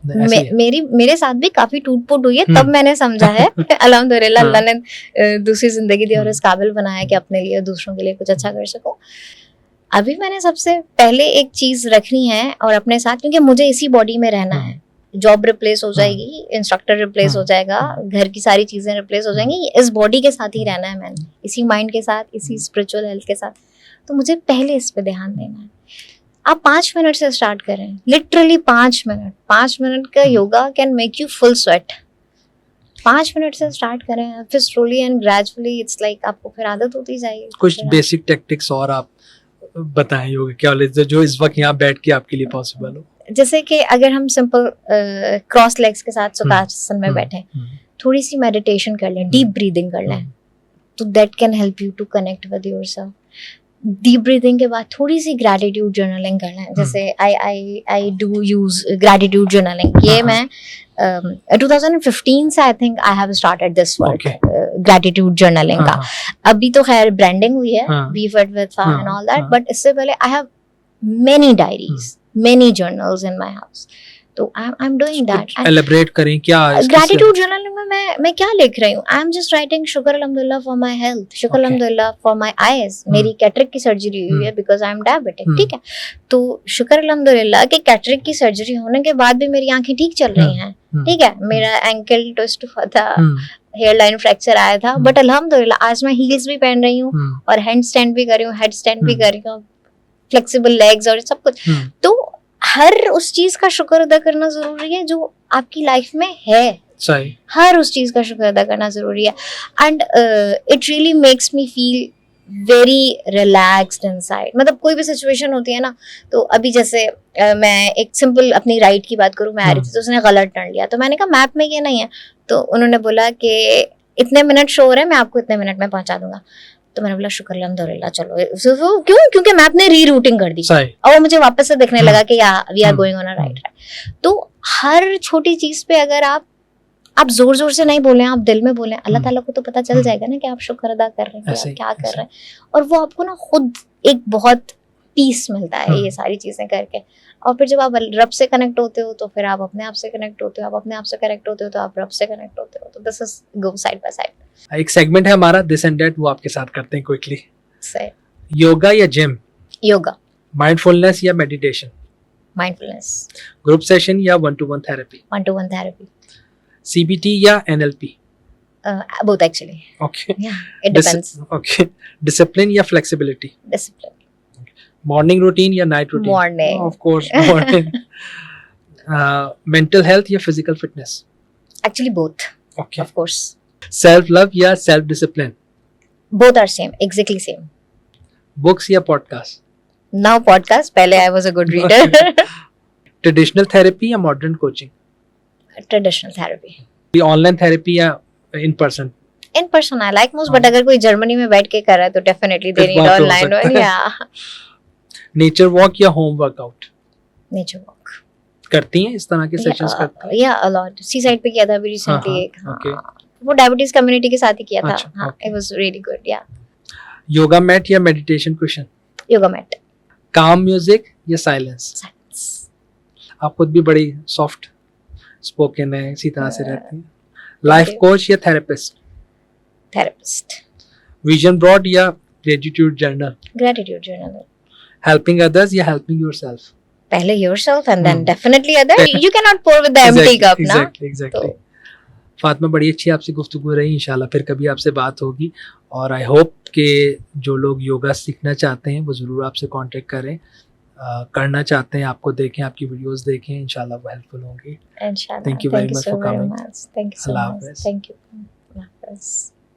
मेरे साथ भी काफी टूट-फूट हुई है, तब मैंने समझा है अल्हम्दुलिल्लाह अल्लाह ने दूसरी जिंदगी दी और इस काबिल बनाया कि अपने लिए दूसरों के लिए कुछ अच्छा कर सकूं. अभी मैंने सबसे पहले एक चीज रखनी है और अपने साथ, क्योंकि मुझे इसी बॉडी में रहना है. जॉब रिप्लेस हो जाएगी, इंस्ट्रक्टर रिप्लेस हो जाएगा, घर की सारी चीजें रिप्लेस हो जाएंगी, इस बॉडी के साथ ही रहना है मैंने, इसी माइंड के साथ, इसी स्पिरिचुअल हेल्थ के साथ. तो मुझे पहले इस पे ध्यान देना है. आप 5 मिनट से स्टार्ट करें, लिटरली 5 मिनट का yoga can make you full sweat. 5 minute से स्टार्ट करें, फिर slowly and gradually it's like आपको फिर आदत होती जाएगी. कुछ बेसिक टेक्टिक्स और आप बताएं योगा क्या वाले जो इस वक्त यहाँ बैठ के आपके लिए पॉसिबल हो. जैसे कि अगर हम सिंपल क्रॉस लेग्स के साथ सुखासन में बैठे, थोड़ी सी मेडिटेशन कर लें, डीप ब्रीदिंग कर लें, तो that can help you to connect with yourself. Deep breathing के बाद थोड़ी सी ग्रैटिट्यूड जर्नलिंग कर लें. जैसे I do use gratitude journaling. ये मैं 2015 से I think I have started this work, gratitude journaling का. अभी तो खैर ब्रांडिंग हुई है, वी वर्क विद फा एंड ऑल दैट, बट इससे पहले I have many diaries, many journals in my house. तो I am doing that. Elaborate करें क्या ग्रैटिट्यूड जर्नलिंग में मैं क्या लिख रही हूँ? आई एम जस्ट राइटिंग शुक्र अल्हम्दुलिल्लाह फॉर माय हेल्थ, शुक्र अल्हम्दुलिल्लाह फॉर माय आईज. मेरी कैटरेक्ट की सर्जरी हुई है बिकॉज आई एम डायबिटिक. ठीक है, तो शुक्र अल्हम्दुलिल्लाह कि कैटरेक्ट की सर्जरी होने के बाद भी मेरी आंखें ठीक चल रही हैं. ठीक है, मेरा एंकल ट्विस्ट हुआ था, हेयर लाइन फ्रैक्चर आया था, बट अल्हम्दुलिल्लाह आज मैं हील्स भी पहन रही हूँ और हैंड स्टैंड भी कर रही हूँ, हेड स्टैंड भी कर रही हूँ. फ्लेक्सिबल लेग्स और सब कुछ। तो हर उस चीज का शुक्र अदा करना जरूरी है जो आपकी लाइफ में है। सही। हर उस चीज का शुक्र अदा करना जरूरी है। And it really makes me feel very relaxed inside. मतलब कोई भी सिचुएशन होती है ना, तो अभी जैसे मैं एक सिंपल अपनी राइड की बात करूं, मैं आ रही थी तो उसने गलत टर्न लिया, तो मैंने कहा मैप में ये नहीं है, तो उन्होंने बोला कि इतने मिनट शो हो रहे हैं, मैं आपको इतने मिनट में पहुंचा दूंगा। तो मैंने बोला शुक्र अल्हम्दुलिल्लाह, चलो। क्यों? क्योंकि मैप ने री रूटिंग कर दी और वो मुझे वापस से दिखने लगा कि या we are going on a right track. तो हर छोटी चीज पे अगर आप जोर जोर से नहीं बोले, आप दिल में बोले, अल्लाह ताला को तो पता चल जाएगा ना कि आप शुक्र अदा कर रहे हैं, कि आप क्या कर रहे हैं, और वो आपको ना खुद एक बहुत पीस मिलता है ये सारी चीजें करके। और फिर जब आप रब से कनेक्ट होते हो तो फिर आप अपने आप से कनेक्ट होते हो, आप अपने आप से कनेक्ट होते हो तो आप रब से कनेक्ट होते हो। तो this is go side by side. एक सेगमेंट है हमारा दिस एंड दैट, वो आपके साथ करते हैं क्विकली। सही। योगा या जिम? योगा। माइंडफुलनेस या मेडिटेशन? माइंडफुलनेस। ग्रुप सेशन या 1-to-1 therapy? 1-to-1 therapy. CBT या NLP? Both actually. Okay. Yeah, it depends. Okay. Discipline या flexibility? Discipline. Morning routine या night routine? Morning. Of course, morning. Mental health या physical fitness? Actually both. Okay. Of course. Self love या self discipline? Both are same, exactly same. Books या podcast? Now podcast. पहले I was a good reader. Traditional therapy या modern coaching? Traditional therapy. ये online therapy या in person? In person I like most, but अगर कोई Germany में बैठ के कर रहा है तो definitely they need online one. Yeah. Nature walk या home workout? Nature walk. करती हैं इस तरह के सेशंस करती हैं? Yeah, a lot. Seaside पे किया था अभी recently एक। Okay. वो डायबिटीज कम्युनिटी के साथ ही किया था। अच्छा, हाँ, okay. it was really good. Yeah. Yoga mat या meditation question? Yoga mat. Calm music या साइलेंस? Silence. आप खुद भी बड़ी सॉफ्ट स्पोकन है, इसी तरह से रहती हैं। लाइफ कोच या थेरेपिस्ट? Therapist. विजन ब्रॉड या gratitude journal? Gratitude journal. Helping others या हेल्पिंग योरसेल्फ? पहले yourself and then definitely other. You cannot pour with the empty cup ना। एग्जैक्टली। फातिमा, बड़ी अच्छी आपसे गुफ्तगू रही, इंशाल्लाह फिर कभी आपसे बात होगी, और आई होप कि जो लोग योगा सीखना चाहते हैं वो ज़रूर आपसे कांटेक्ट करें, करना चाहते हैं आपको देखें, आपकी वीडियोस देखें, इंशाल्लाह वो हेल्पफुल होंगी। Inshallah. Thank you very much for coming. Thank you so Allah much. Hafiz. Thank you. Allah Hafiz.